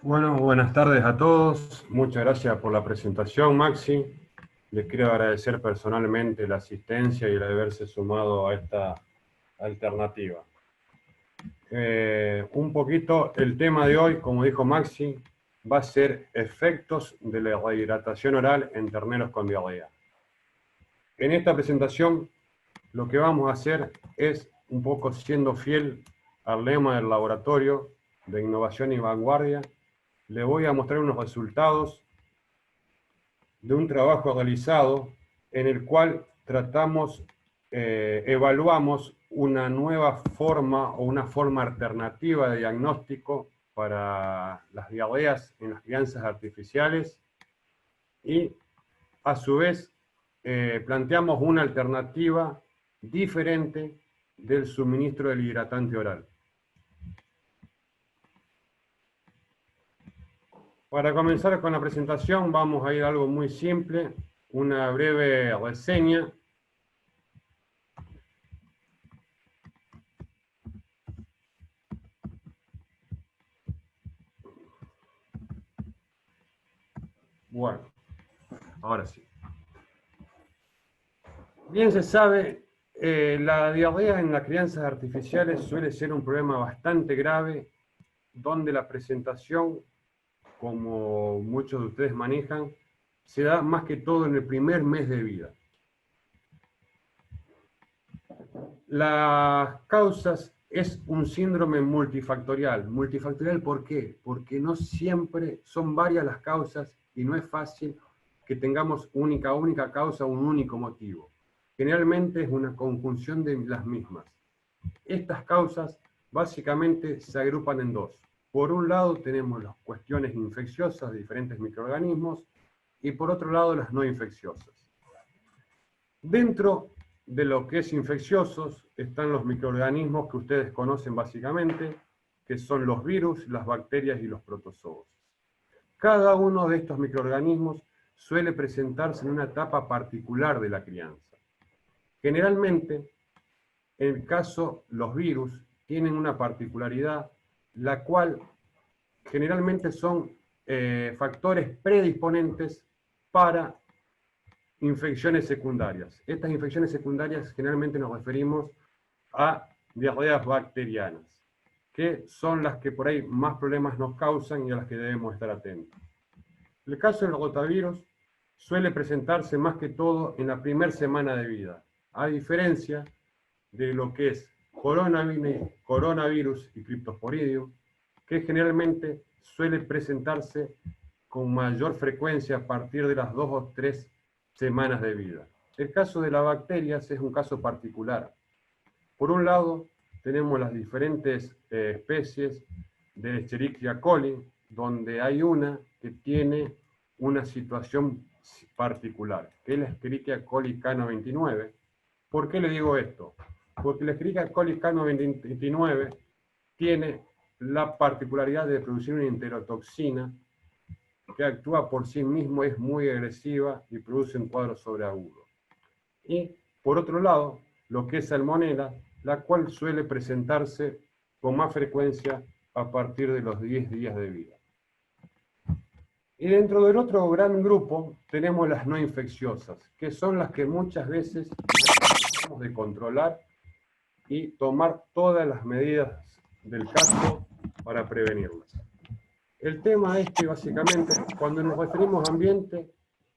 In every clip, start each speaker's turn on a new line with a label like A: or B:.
A: Bueno, buenas tardes a todos. Muchas gracias por la presentación, Maxi. Les quiero agradecer personalmente la asistencia y el haberse sumado a esta alternativa. Un poquito el tema de hoy, como dijo Maxi, va a ser efectos de la rehidratación oral en terneros con diarrea. En esta presentación lo que vamos a hacer es un poco siendo fiel al lema del laboratorio de innovación y vanguardia. Le voy a mostrar unos resultados de un trabajo realizado en el cual evaluamos una nueva forma o una forma alternativa de diagnóstico para las diarreas en las crianzas artificiales y a su vez planteamos una alternativa diferente del suministro del hidratante oral. Para comenzar con la presentación vamos a ir a algo muy simple, una breve reseña. Bueno, ahora sí. Bien se sabe, la diarrea en las crianzas artificiales suele ser un problema bastante grave, donde la presentación, como muchos de ustedes manejan, se da más que todo en el primer mes de vida. Las causas es un síndrome multifactorial. ¿Multifactorial por qué? Porque no siempre son varias las causas y no es fácil que tengamos única causa o un único motivo. Generalmente es una conjunción de las mismas. Estas causas básicamente se agrupan en dos. Por un lado tenemos las cuestiones infecciosas de diferentes microorganismos y por otro lado las no infecciosas. Dentro de lo que es infecciosos están los microorganismos que ustedes conocen básicamente, que son los virus, las bacterias y los protozoos. Cada uno de estos microorganismos suele presentarse en una etapa particular de la crianza. Generalmente, en el caso los virus tienen una particularidad, la cual generalmente son factores predisponentes para infecciones secundarias. Estas infecciones secundarias generalmente nos referimos a diarreas bacterianas, que son las que por ahí más problemas nos causan y a las que debemos estar atentos. El caso del rotavirus suele presentarse más que todo en la primera semana de vida, a diferencia de lo que es coronavirus y criptosporidium, que generalmente suele presentarse con mayor frecuencia a partir de las 2 o 3 semanas de vida. El caso de las bacterias es un caso particular. Por un lado, tenemos las diferentes especies de Escherichia coli, donde hay una que tiene una situación particular, que es la Escherichia coli K99. ¿Por qué le digo esto? Porque la Escherichia coli K99 tiene la particularidad de producir una enterotoxina que actúa por sí mismo, es muy agresiva y produce un cuadro sobreagudo. Y por otro lado, lo que es salmonela, la cual suele presentarse con más frecuencia a partir de los 10 días de vida. Y dentro del otro gran grupo tenemos las no infecciosas, que son las que muchas veces tratamos de controlar y tomar todas las medidas del caso para prevenirlas. El tema es que básicamente cuando nos referimos a ambiente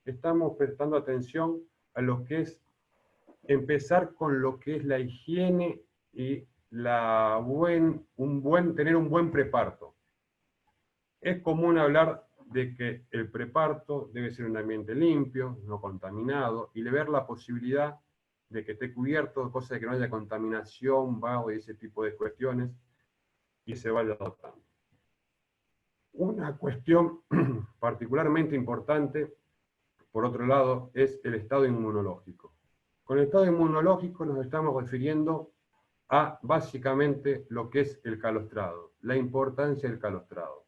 A: estamos prestando atención a lo que es empezar con lo que es la higiene y tener un buen preparto. Es común hablar de que el preparto debe ser un ambiente limpio, no contaminado, y de ver la posibilidad de que esté cubierto, cosa de que no haya contaminación, vaho y ese tipo de cuestiones, y se vaya adoptando. Una cuestión particularmente importante, por otro lado, es el estado inmunológico. Con el estado inmunológico nos estamos refiriendo a básicamente lo que es el calostrado, la importancia del calostrado.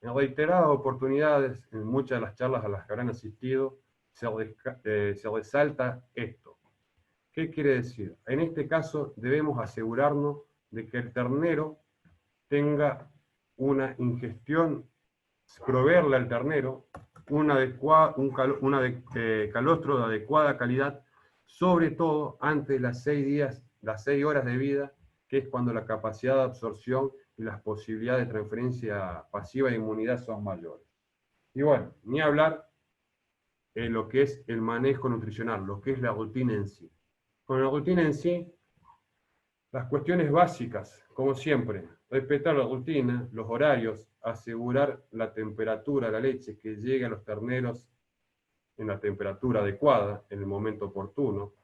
A: En reiteradas oportunidades, en muchas de las charlas a las que habrán asistido, se resalta esto. ¿Qué quiere decir? En este caso debemos asegurarnos de que el ternero tenga una ingestión proveerle al ternero calostro de adecuada calidad, sobre todo antes de las 6 horas de vida, que es cuando la capacidad de absorción y las posibilidades de transferencia pasiva de inmunidad son mayores. Y bueno, ni hablar en lo que es el manejo nutricional, lo que es la rutina en sí. Con la rutina en sí, las cuestiones básicas, como siempre, respetar la rutina, los horarios, asegurar la temperatura de la leche que llegue a los terneros en la temperatura adecuada, en el momento oportuno.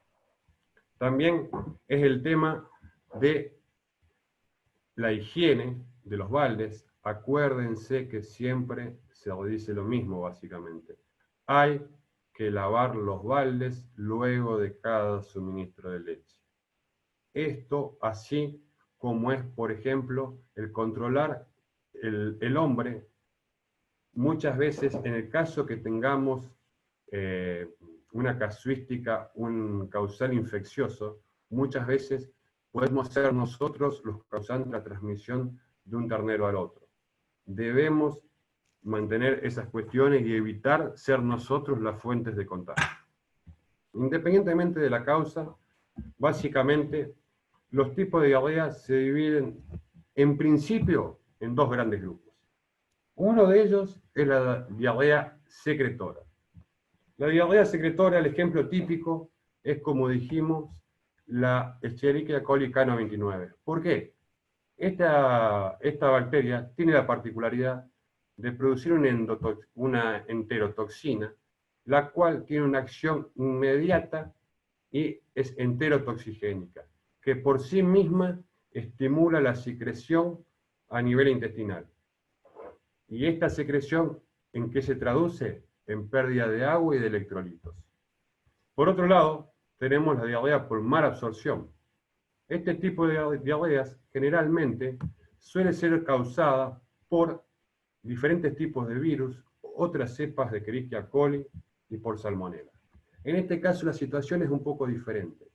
A: También es el tema de la higiene de los baldes. Acuérdense que siempre se dice lo mismo, básicamente. Hay que lavar los baldes luego de cada suministro de leche. Esto así como es, por ejemplo, el controlar el hombre, muchas veces en el caso que tengamos una casuística, un causal infeccioso, muchas veces podemos ser nosotros los causantes de la transmisión de un ternero al otro. Debemos mantener esas cuestiones y evitar ser nosotros las fuentes de contagio. Independientemente de la causa, básicamente los tipos de diarrea se dividen en principio en dos grandes grupos. Uno de ellos es la diarrea secretora. La diarrea secretora, el ejemplo típico, es como dijimos, la Escherichia coli K99. ¿Por qué? Esta bacteria tiene la particularidad de producir una enterotoxina, la cual tiene una acción inmediata y es enterotoxigénica, que por sí misma estimula la secreción a nivel intestinal. ¿Y esta secreción en qué se traduce? En pérdida de agua y de electrolitos. Por otro lado, tenemos la diarrea por mala absorción. Este tipo de diarreas generalmente suele ser causada por diferentes tipos de virus, otras cepas de Escherichia coli y por salmonella. En este caso la situación es un poco diferente.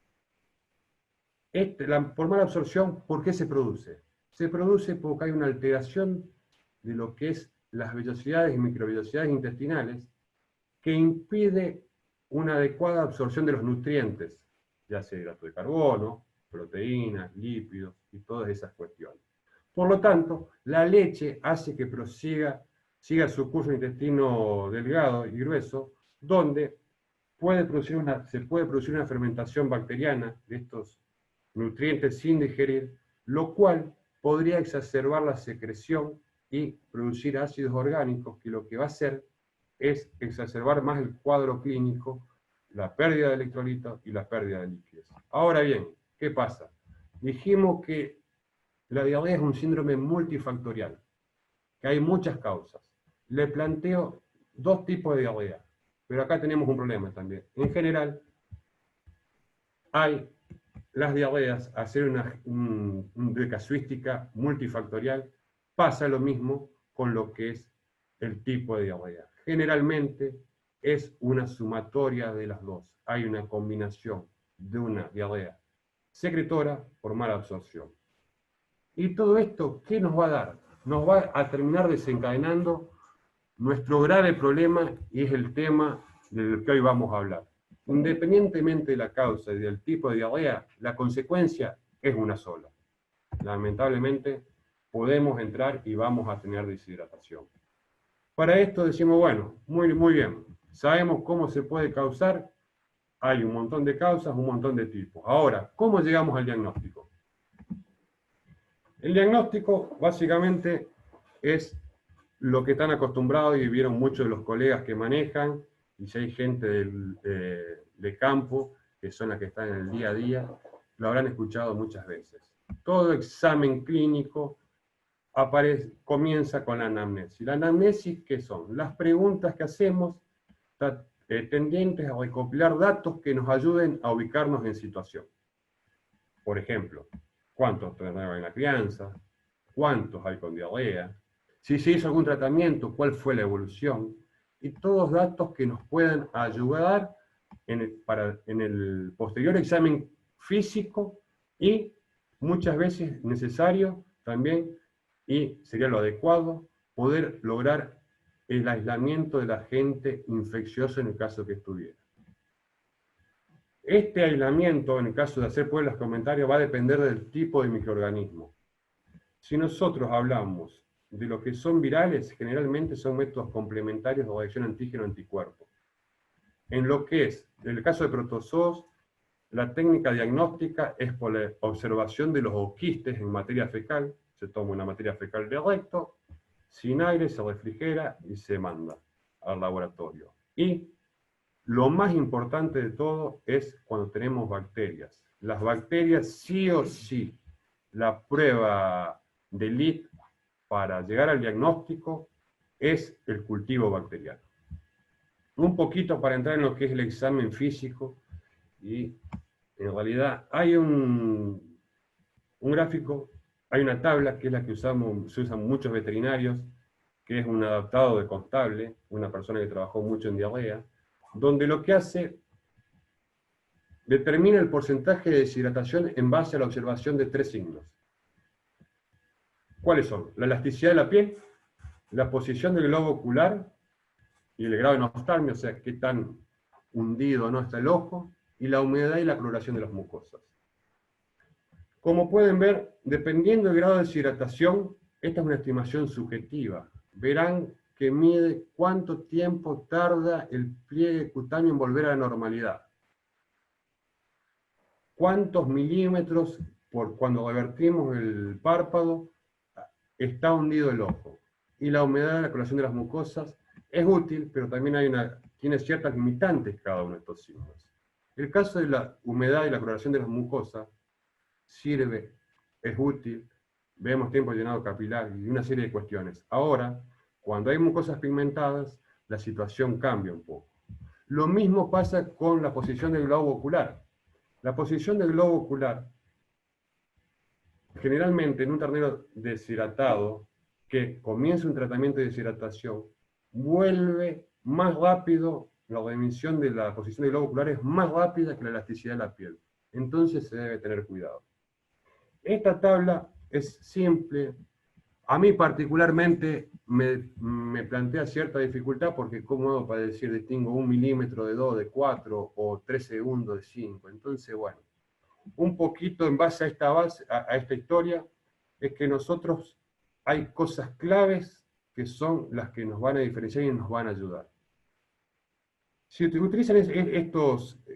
A: Por mala absorción, ¿por qué se produce? Se produce porque hay una alteración de lo que es las vellosidades y microvellosidades intestinales que impide una adecuada absorción de los nutrientes, ya sea hidrato de carbono, proteínas, lípidos y todas esas cuestiones. Por lo tanto, la leche hace que siga su curso intestino delgado y grueso, donde se puede producir una fermentación bacteriana de estos nutrientes sin digerir, lo cual podría exacerbar la secreción y producir ácidos orgánicos, que lo que va a hacer es exacerbar más el cuadro clínico, la pérdida de electrolitos y la pérdida de líquidos. Ahora bien, ¿qué pasa? Dijimos que la diarrea es un síndrome multifactorial, que hay muchas causas. Le planteo dos tipos de diarrea, pero acá tenemos un problema también. En general, hay las diarreas, hacer una casuística multifactorial, pasa lo mismo con lo que es el tipo de diarrea. Generalmente es una sumatoria de las dos. Hay una combinación de una diarrea secretora por mala absorción. Y todo esto, ¿qué nos va a dar? Nos va a terminar desencadenando nuestro grave problema, y es el tema del que hoy vamos a hablar. Independientemente de la causa y del tipo de diarrea, la consecuencia es una sola. Lamentablemente, podemos entrar y vamos a tener deshidratación. Para esto decimos, bueno, muy bien, sabemos cómo se puede causar, hay un montón de causas, un montón de tipos. Ahora, ¿cómo llegamos al diagnóstico? El diagnóstico básicamente es lo que están acostumbrados y vieron muchos de los colegas que manejan, y si hay gente de campo, que son las que están en el día a día, lo habrán escuchado muchas veces. Todo examen clínico comienza con la anamnesis. La anamnesis, ¿qué son? Las preguntas que hacemos tendientes a recopilar datos que nos ayuden a ubicarnos en situación. Por ejemplo, ¿cuántos terneros hay en la crianza? ¿Cuántos hay con diarrea? Si se hizo algún tratamiento, ¿cuál fue la evolución? Y todos datos que nos puedan ayudar en el posterior examen físico, y muchas veces necesario también, y sería lo adecuado, poder lograr el aislamiento del agente infeccioso en el caso que estuviera. Este aislamiento, en el caso de hacer pruebas comentarios, va a depender del tipo de microorganismo. Si nosotros hablamos de lo que son virales, generalmente son métodos complementarios de reacción antígeno-anticuerpo. En lo que es, en el caso de protozoos, la técnica diagnóstica es por la observación de los oquistes en materia fecal. Se toma una materia fecal de recto, sin aire, se refrigera y se manda al laboratorio. Y lo más importante de todo es cuando tenemos bacterias. Las bacterias sí o sí, la prueba de lead para llegar al diagnóstico es el cultivo bacteriano. Un poquito para entrar en lo que es el examen físico, y en realidad hay un gráfico, hay una tabla que es la que se usan muchos veterinarios, que es un adaptado de Constable, una persona que trabajó mucho en diarrea, donde lo que hace determina el porcentaje de deshidratación en base a la observación de 3 signos. ¿Cuáles son? La elasticidad de la piel, la posición del globo ocular y el grado de nostalmia, o sea, qué tan hundido no está el ojo, y la humedad y la coloración de las mucosas. Como pueden ver, dependiendo del grado de deshidratación, esta es una estimación subjetiva. Verán que mide cuánto tiempo tarda el pliegue cutáneo en volver a la normalidad. Cuántos milímetros por cuando revertimos el párpado está hundido el ojo. Y la humedad de la coloración de las mucosas es útil, pero también tiene ciertas limitantes cada uno de estos signos. El caso de la humedad y la coloración de las mucosas sirve, es útil, vemos tiempo llenado capilar y una serie de cuestiones. Ahora, cuando hay mucosas pigmentadas, la situación cambia un poco. Lo mismo pasa con la posición del globo ocular. La posición del globo ocular, generalmente en un ternero deshidratado, que comienza un tratamiento de deshidratación, vuelve más rápido, la remisión de la posición del globo ocular es más rápida que la elasticidad de la piel. Entonces se debe tener cuidado. Esta tabla es simple. A mí particularmente me plantea cierta dificultad porque ¿cómo hago para decir distingo 1 milímetro de 2, de 4 o 3 segundos de 5? Entonces, bueno, un poquito en base a esta historia, es que nosotros hay cosas claves que son las que nos van a diferenciar y nos van a ayudar. Si utilizan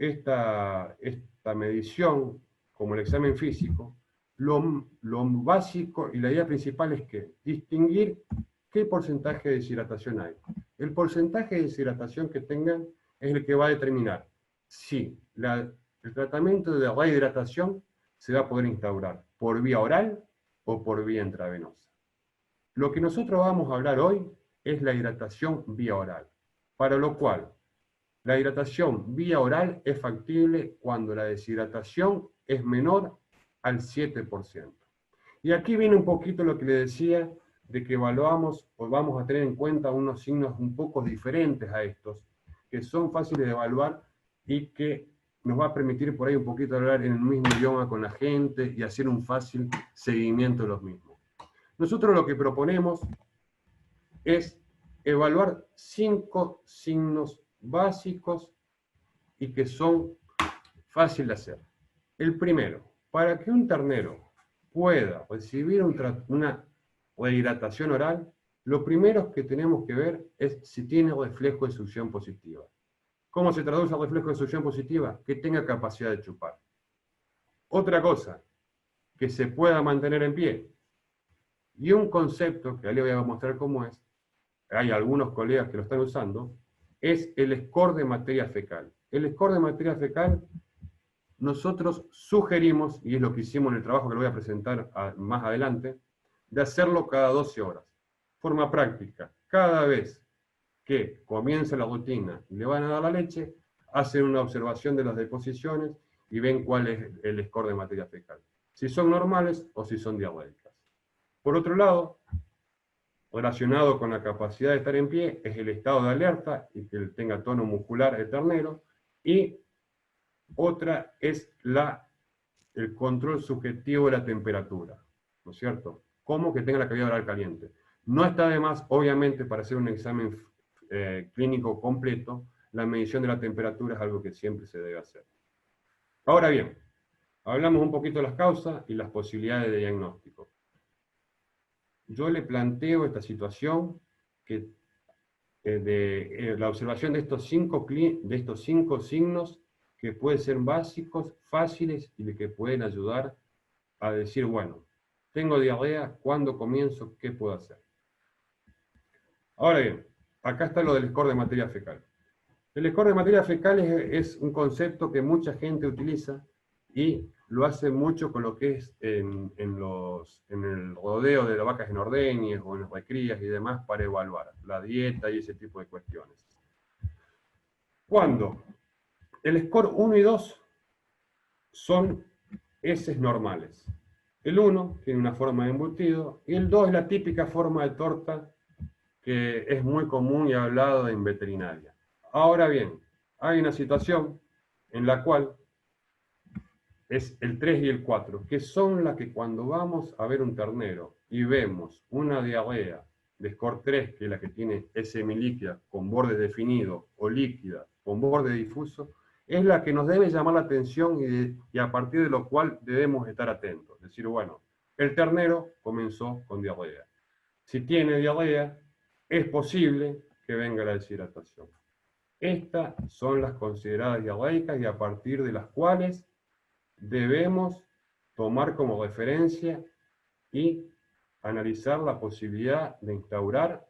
A: esta medición como el examen físico, lo básico y la idea principal es que distinguir qué porcentaje de deshidratación hay. El porcentaje de deshidratación que tengan es el que va a determinar si el tratamiento de rehidratación se va a poder instaurar por vía oral o por vía intravenosa. Lo que nosotros vamos a hablar hoy es la hidratación vía oral, para lo cual la hidratación vía oral es factible cuando la deshidratación es menor al 7%. Y aquí viene un poquito lo que le decía, de que evaluamos o vamos a tener en cuenta unos signos un poco diferentes a estos, que son fáciles de evaluar y que nos va a permitir por ahí un poquito hablar en el mismo idioma con la gente y hacer un fácil seguimiento de los mismos. Nosotros lo que proponemos es evaluar 5 signos básicos y que son fáciles de hacer. El primero, para que un ternero pueda recibir una rehidratación oral, lo primero que tenemos que ver es si tiene reflejo de succión positiva. ¿Cómo se traduce el reflejo de succión positiva? Que tenga capacidad de chupar. Otra cosa, que se pueda mantener en pie. Y un concepto, que ahí le voy a mostrar cómo es, hay algunos colegas que lo están usando, es el score de materia fecal. El score de materia fecal, nosotros sugerimos, y es lo que hicimos en el trabajo que lo voy a presentar más adelante, de hacerlo cada 12 horas. Forma práctica, cada vez que comienza la rutina y le van a dar la leche, hacen una observación de las deposiciones y ven cuál es el score de materia fecal. Si son normales o si son diarreicas. Por otro lado, relacionado con la capacidad de estar en pie, es el estado de alerta y que tenga tono muscular el ternero, y otra es el control subjetivo de la temperatura, ¿no es cierto? Como que tenga la cavidad oral caliente. No está de más, obviamente, para hacer un examen clínico completo, la medición de la temperatura es algo que siempre se debe hacer. Ahora bien, hablamos un poquito de las causas y las posibilidades de diagnóstico. Yo le planteo esta situación que la observación de estos cinco signos que pueden ser básicos, fáciles y que pueden ayudar a decir, bueno, tengo diarrea, ¿cuándo comienzo? ¿Qué puedo hacer? Ahora bien, acá está lo del score de materia fecal. El score de materia fecal es un concepto que mucha gente utiliza y lo hace mucho con lo que es en el rodeo de las vacas en ordeñes o en las recrías y demás para evaluar la dieta y ese tipo de cuestiones. Cuando el score 1 y 2 son heces normales. El 1 tiene una forma de embutido y el 2 es la típica forma de torta que es muy común y hablado en veterinaria. Ahora bien, hay una situación en la cual es el 3 y el 4, que son las que cuando vamos a ver un ternero y vemos una diarrea de score 3, que es la que tiene semilíquida con borde definido, o líquida con borde difuso, es la que nos debe llamar la atención y a partir de lo cual debemos estar atentos. Es decir, bueno, el ternero comenzó con diarrea. Si tiene diarrea, es posible que venga la deshidratación. Estas son las consideradas diarreicas y a partir de las cuales debemos tomar como referencia y analizar la posibilidad de instaurar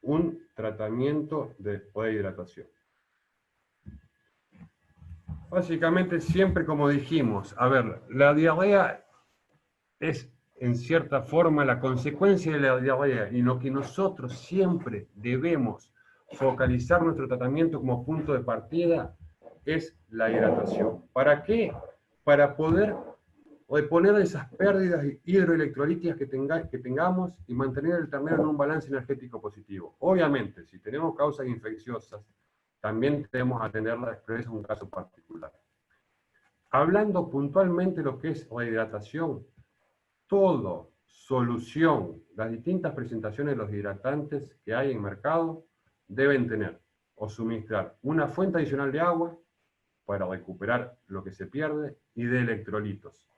A: un tratamiento de rehidratación. Básicamente siempre como dijimos, a ver, la diarrea es en cierta forma la consecuencia de la diarrea y lo que nosotros siempre debemos focalizar nuestro tratamiento como punto de partida es la hidratación. ¿Para qué? Para poder reponer esas pérdidas hidroelectrolíticas que tengamos y mantener el ternero en un balance energético positivo. Obviamente, si tenemos causas infecciosas, también debemos atenderlas, pero ese es un caso particular. Hablando puntualmente de lo que es rehidratación, toda solución, las distintas presentaciones de los hidratantes que hay en mercado deben tener o suministrar una fuente adicional de agua para recuperar lo que se pierde y de electrolitos.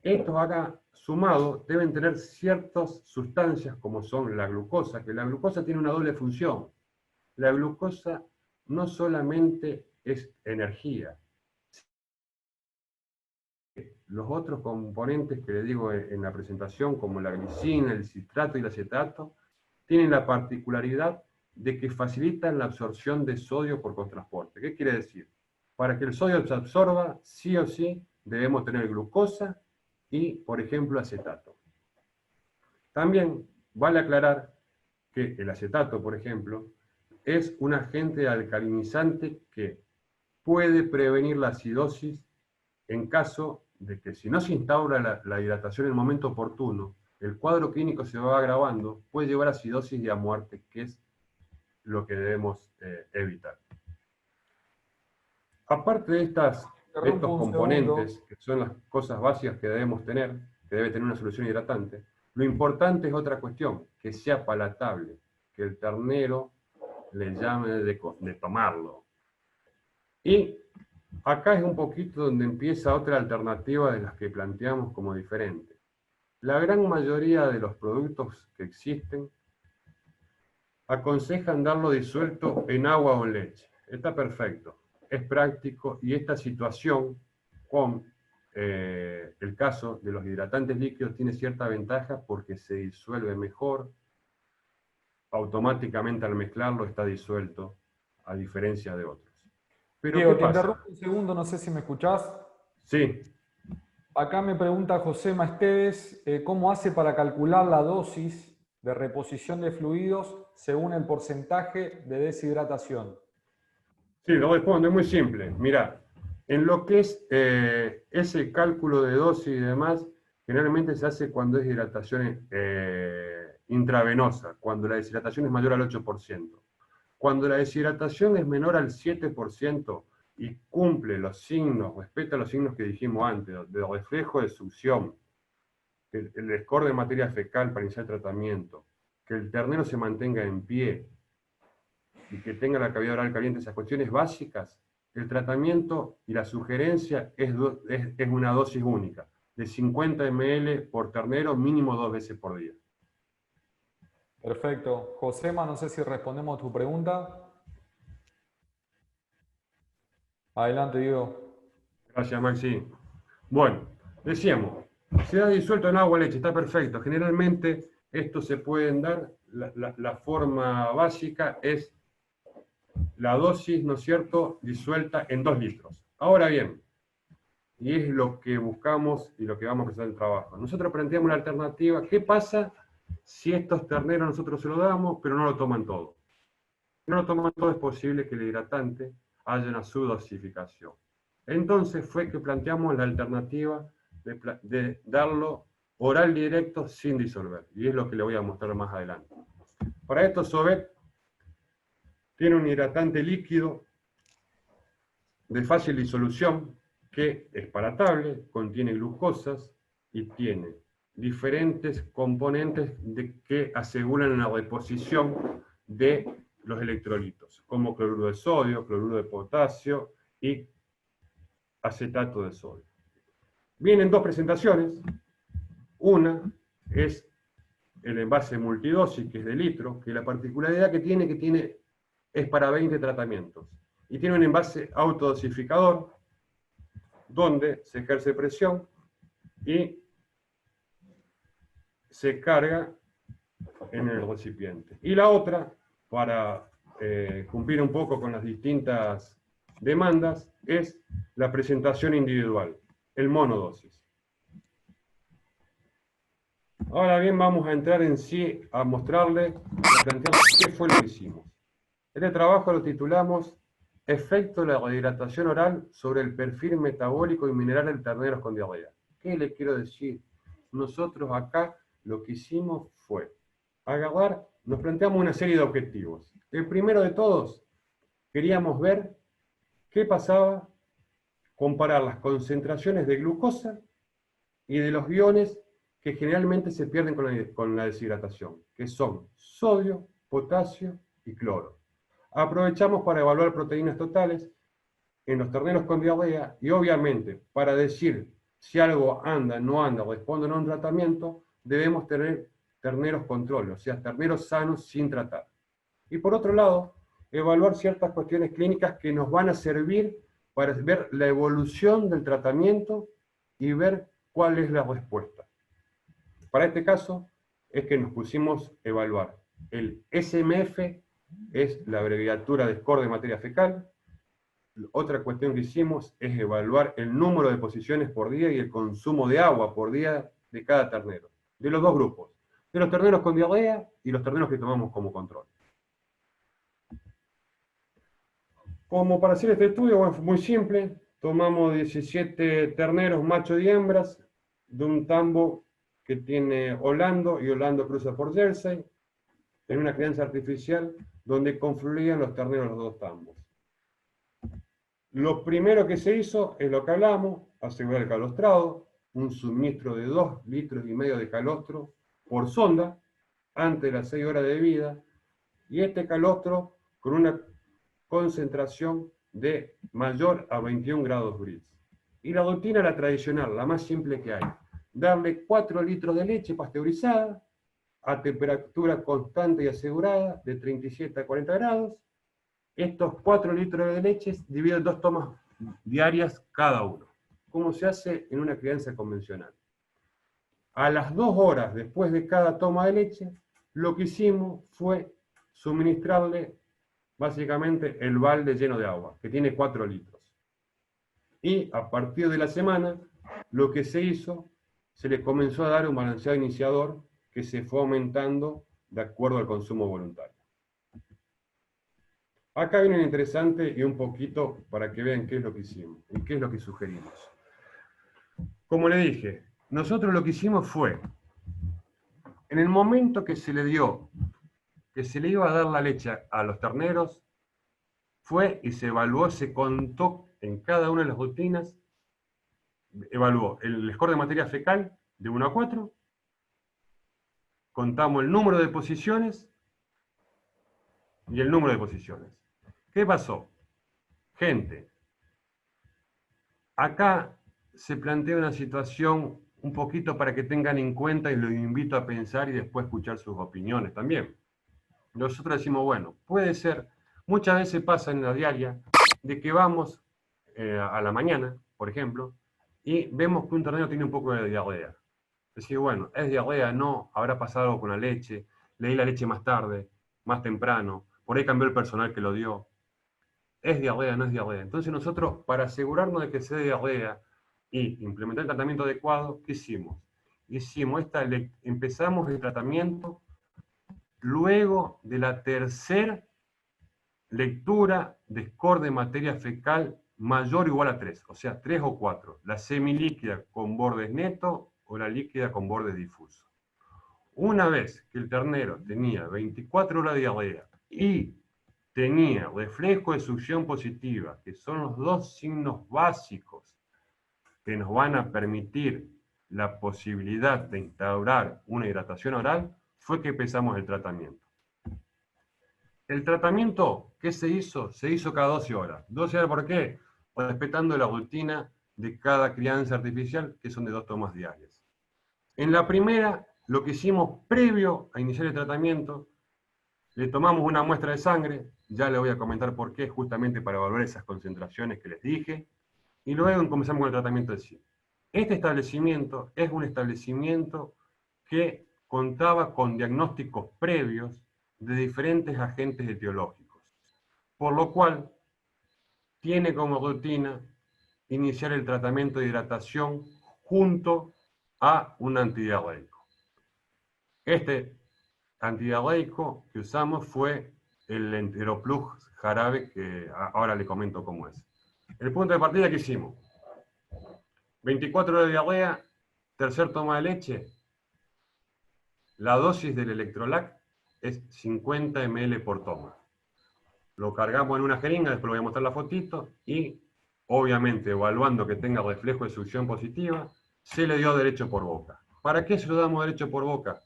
A: Estos acá sumados deben tener ciertas sustancias como son la glucosa, que la glucosa tiene una doble función. La glucosa no solamente es energía. Los otros componentes que le digo en la presentación, como la glicina, el citrato y el acetato, tienen la particularidad de que facilitan la absorción de sodio por cotransporte. ¿Qué quiere decir? Para que el sodio se absorba, sí o sí, debemos tener glucosa y, por ejemplo, acetato. También vale aclarar que el acetato, por ejemplo, es un agente alcalinizante que puede prevenir la acidosis en caso de que si no se instaura la hidratación en el momento oportuno, el cuadro clínico se va agravando, puede llevar a acidosis y a muerte, que es lo que debemos evitar. Aparte de estos componentes, que son las cosas básicas que debemos tener, que debe tener una solución hidratante, lo importante es otra cuestión, que sea palatable, que el ternero le llame de tomarlo. Y acá es un poquito donde empieza otra alternativa de las que planteamos como diferente. La gran mayoría de los productos que existen aconsejan darlo disuelto en agua o en leche. Está perfecto, es práctico y esta situación con el caso de los hidratantes líquidos tiene cierta ventaja porque se disuelve mejor, automáticamente al mezclarlo está disuelto, a diferencia de otros. Pero
B: Diego,
A: ¿qué
B: te
A: pasa?
B: interrumpo un segundo, no sé si me escuchás.
A: Sí.
B: Acá me pregunta José Esteves, ¿cómo hace para calcular la dosis de reposición de fluidos según el porcentaje de deshidratación?
A: Sí, lo respondo, es muy simple. Mira, en lo que es ese cálculo de dosis y demás, generalmente se hace cuando es hidratación intravenosa, cuando la deshidratación es mayor al 8%. Cuando la deshidratación es menor al 7% y cumple los signos, respeta los signos que dijimos antes, de reflejo de succión, el score de materia fecal para iniciar tratamiento, que el ternero se mantenga en pie y que tenga la cavidad oral caliente, esas cuestiones básicas, el tratamiento y la sugerencia es una dosis única, de 50 ml por ternero, mínimo 2 veces por día.
B: Perfecto. Josema, no sé si respondemos a tu pregunta. Adelante, Diego.
A: Gracias, Maxi. Bueno, decíamos, se da disuelto en agua, leche, está perfecto. Generalmente esto se pueden dar, la forma básica es la dosis, ¿no es cierto?, disuelta en 2 litros. Ahora bien, y es lo que buscamos y lo que vamos a hacer en el trabajo. Nosotros planteamos la alternativa, ¿qué pasa si estos terneros nosotros se los damos, pero no lo toman todo? Si no lo toman todo, es posible que el hidratante haya una subdosificación. Entonces fue que planteamos la alternativa de darlo oral directo sin disolver, y es lo que le voy a mostrar más adelante. Para esto, Sobet tiene un hidratante líquido de fácil disolución que es palatable, contiene glucosas y tiene diferentes componentes que aseguran la reposición de los electrolitos, como cloruro de sodio, cloruro de potasio y acetato de sodio. Vienen 2 presentaciones. Una es el envase multidosis, que es de litro, que la particularidad que tiene es para 20 tratamientos. Y tiene un envase autodosificador, donde se ejerce presión y se carga en el recipiente. Y la otra, para cumplir un poco con las distintas demandas, es la presentación individual, el monodosis. Ahora bien, vamos a entrar en sí a mostrarle, a plantear qué fue lo que hicimos. Este trabajo lo titulamos Efecto de la rehidratación oral sobre el perfil metabólico y mineral del ternero con diarrea. ¿Qué le quiero decir? Nosotros acá lo que hicimos fue agarrar, nos planteamos una serie de objetivos. El primero de todos, queríamos ver qué pasaba, comparar las concentraciones de glucosa y de los iones que generalmente se pierden con la deshidratación, que son sodio, potasio y cloro. Aprovechamos para evaluar proteínas totales en los terneros con diarrea y obviamente para decir si algo anda, no anda, responde o no a un tratamiento, debemos tener terneros control, o sea, terneros sanos sin tratar. Y por otro lado, evaluar ciertas cuestiones clínicas que nos van a servir para ver la evolución del tratamiento y ver cuál es la respuesta. Para este caso es que nos pusimos a evaluar el SMF, es la abreviatura de score de materia fecal. Otra cuestión que hicimos es evaluar el número de posiciones por día y el consumo de agua por día de cada ternero, de los 2 grupos, de los terneros con diarrea y los terneros que tomamos como control. Como para hacer este estudio, bueno, fue muy simple, tomamos 17 terneros machos y hembras de un tambo que tiene Holando y Holando cruza por Jersey, en una crianza artificial donde confluían los terneros de los 2 tambos. Lo primero que se hizo es lo que hablamos, asegurar el calostrado, un suministro de 2,5 litros de calostro por sonda, antes de las 6 horas de vida, y este calostro con una concentración de mayor a 21 grados Brix. Y la rutina, la tradicional, la más simple que hay, darle 4 litros de leche pasteurizada, a temperatura constante y asegurada, de 37 a 40 grados. Estos 4 litros de leche dividen en 2 tomas diarias cada uno, como se hace en una crianza convencional. A las 2 horas después de cada toma de leche, lo que hicimos fue suministrarle básicamente el balde lleno de agua, que tiene 4 litros. Y a partir de la semana, lo que se hizo, se le comenzó a dar un balanceado iniciador que se fue aumentando de acuerdo al consumo voluntario. Acá viene lo interesante y un poquito para que vean qué es lo que hicimos y qué es lo que sugerimos. Como le dije, nosotros lo que hicimos fue, en el momento que se le dio, que se le iba a dar la leche a los terneros, fue y se evaluó, se contó en cada una de las rutinas, evaluó el score de materia fecal de 1 a 4, contamos el número de posiciones y el número de posiciones. ¿Qué pasó? Gente, acá se plantea una situación un poquito para que tengan en cuenta y los invito a pensar y después escuchar sus opiniones también. Nosotros decimos, bueno, puede ser, muchas veces pasa en la diaria, de que vamos a la mañana, por ejemplo, y vemos que un ternero tiene un poco de diarrea. Decir, bueno, ¿es diarrea? No, habrá pasado algo con la leche, le di la leche más tarde, más temprano, por ahí cambió el personal que lo dio. ¿Es diarrea? No es diarrea. Entonces nosotros, para asegurarnos de que sea diarrea y implementar el tratamiento adecuado, ¿qué hicimos? Empezamos el tratamiento luego de la tercera lectura de score de materia fecal mayor o igual a 3, o sea, 3 o 4, la semilíquida con bordes netos o la líquida con bordes difusos. Una vez que el ternero tenía 24 horas de diarrea y tenía reflejo de succión positiva, que son los dos signos básicos que nos van a permitir la posibilidad de instaurar una hidratación oral, fue que empezamos el tratamiento. El tratamiento, ¿qué se hizo? Se hizo cada 12 horas. ¿12 horas por qué? Respetando la rutina de cada crianza artificial, que son de 2 tomas diarias. En la primera, lo que hicimos previo a iniciar el tratamiento, le tomamos una muestra de sangre, ya le voy a comentar por qué, justamente para evaluar esas concentraciones que les dije, y luego comenzamos con el tratamiento de sí. Este establecimiento es un establecimiento que contaba con diagnósticos previos de diferentes agentes etiológicos, por lo cual tiene como rutina iniciar el tratamiento de hidratación junto a un antidiarreico. Este antidiarreico que usamos fue el Enteroplus jarabe, que ahora le comento cómo es. El punto de partida que hicimos: 24 horas de diarrea, tercer toma de leche. La dosis del Electrolac es 50 ml por toma. Lo cargamos en una jeringa, después le voy a mostrar la fotito, y obviamente evaluando que tenga reflejo de succión positiva, se le dio derecho por boca. ¿Para qué se lo damos derecho por boca?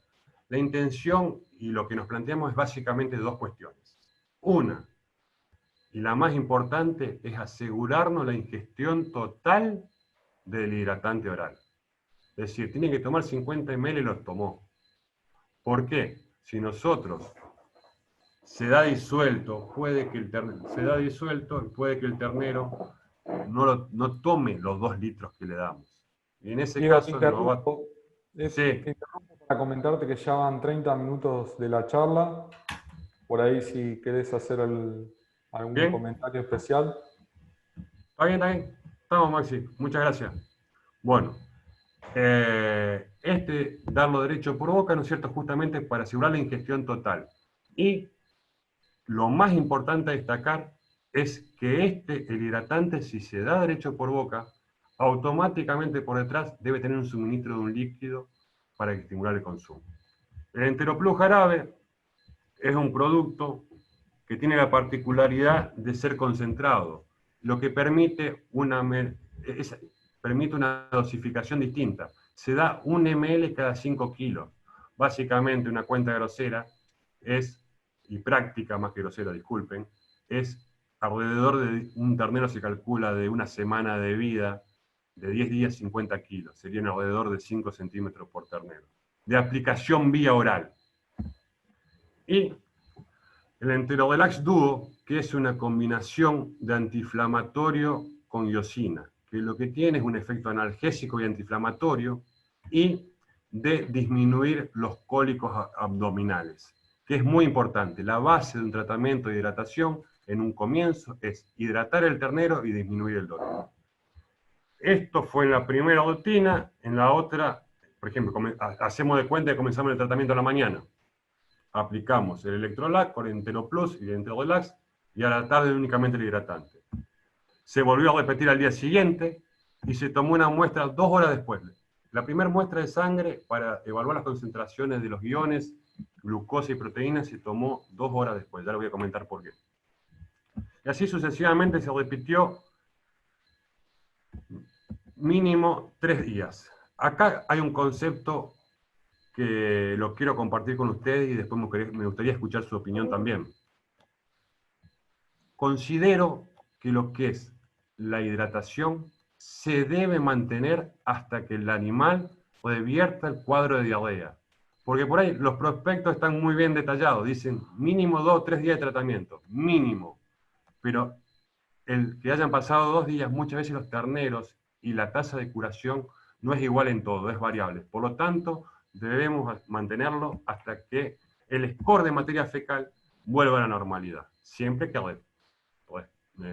A: La intención y lo que nos planteamos es básicamente dos cuestiones. Una, y la más importante, es asegurarnos la ingestión total del hidratante oral. Es decir, tiene que tomar 50 ml y los tomó. ¿Por qué? Si nosotros se da disuelto, puede que el ternero no tome los 2 litros que le damos. Y en ese
B: Diego, te
A: caso no va...
B: interrumpo.
A: Sí,
B: Te interrumpo para comentarte que ya van 30 minutos de la charla. Por ahí si querés hacer algún
A: bien,
B: comentario especial.
A: está bien, está bien. Estamos, Maxi. Muchas gracias. Bueno, darlo derecho por boca, ¿no es cierto?, justamente para asegurar la ingestión total. Y lo más importante a destacar es que el hidratante, si se da derecho por boca, automáticamente por detrás debe tener un suministro de un líquido para estimular el consumo. El Enteroplus jarabe es un producto que tiene la particularidad de ser concentrado, lo que permite permite una dosificación distinta. Se da 1 ml cada 5 kilos. Básicamente, una cuenta grosera y práctica más que grosera, disculpen, es alrededor de un ternero, se calcula de una semana de vida, de 10 días, 50 kilos. Serían alrededor de 5 centímetros por ternero. De aplicación vía oral. Y el Enterolax Duo, que es una combinación de antiinflamatorio con iosina, que lo que tiene es un efecto analgésico y antiinflamatorio y de disminuir los cólicos abdominales, que es muy importante. La base de un tratamiento de hidratación en un comienzo es hidratar el ternero y disminuir el dolor. Esto fue en la primera rutina. En la otra, por ejemplo, hacemos de cuenta que comenzamos el tratamiento a la mañana. Aplicamos el Electrolac con Enteroplus y el Enterolax, y a la tarde únicamente el hidratante. Se volvió a repetir al día siguiente y se tomó una muestra 2 horas después. La primera muestra de sangre para evaluar las concentraciones de los iones, glucosa y proteínas se tomó 2 horas después. Ya lo voy a comentar por qué. Y así sucesivamente se repitió mínimo 3 días. Acá hay un concepto que lo quiero compartir con ustedes y después me gustaría escuchar su opinión también. Considero que lo que es la hidratación se debe mantener hasta que el animal revierta el cuadro de diarrea. Porque por ahí los prospectos están muy bien detallados, dicen mínimo 2 o 3 días de tratamiento, mínimo. Pero el que hayan pasado 2 días, muchas veces los terneros y la tasa de curación no es igual en todo, es variable. Por lo tanto, debemos mantenerlo hasta que el score de materia fecal vuelva a la normalidad, siempre que pues,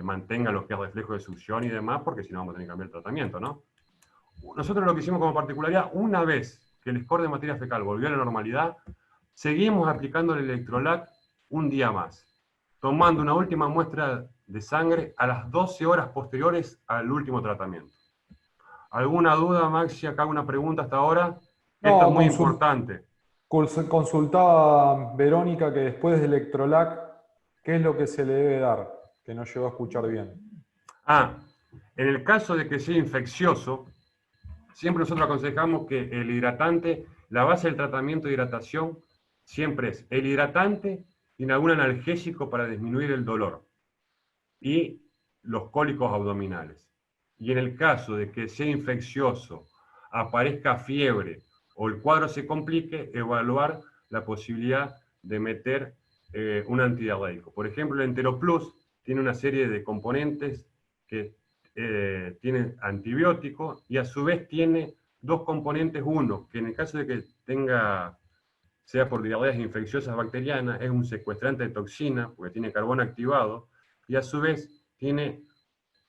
A: mantenga lo que es reflejo de succión y demás, porque si no vamos a tener que cambiar el tratamiento, ¿no? Nosotros lo que hicimos como particularidad, una vez que el score de materia fecal volvió a la normalidad, seguimos aplicando el electrolac un día más, tomando una última muestra de sangre a las 12 horas posteriores al último tratamiento. ¿Alguna duda, Maxi? Acá una pregunta hasta ahora. Esto es
B: No,
A: muy importante.
B: consultaba Verónica que después del electrolac, ¿qué es lo que se le debe dar? Que no llegó a escuchar bien.
A: En el caso de que sea infeccioso, siempre nosotros aconsejamos que el hidratante, la base del tratamiento de hidratación, siempre es el hidratante y algún analgésico para disminuir el dolor y los cólicos abdominales. Y en el caso de que sea infeccioso, aparezca fiebre o el cuadro se complique, evaluar la posibilidad de meter un antidiarreico. Por ejemplo, el Enteroplus tiene una serie de componentes que tienen antibiótico y a su vez tiene dos componentes. Uno, que en el caso de que sea por diarreas infecciosas bacterianas, es un secuestrante de toxina, porque tiene carbón activado, y a su vez tiene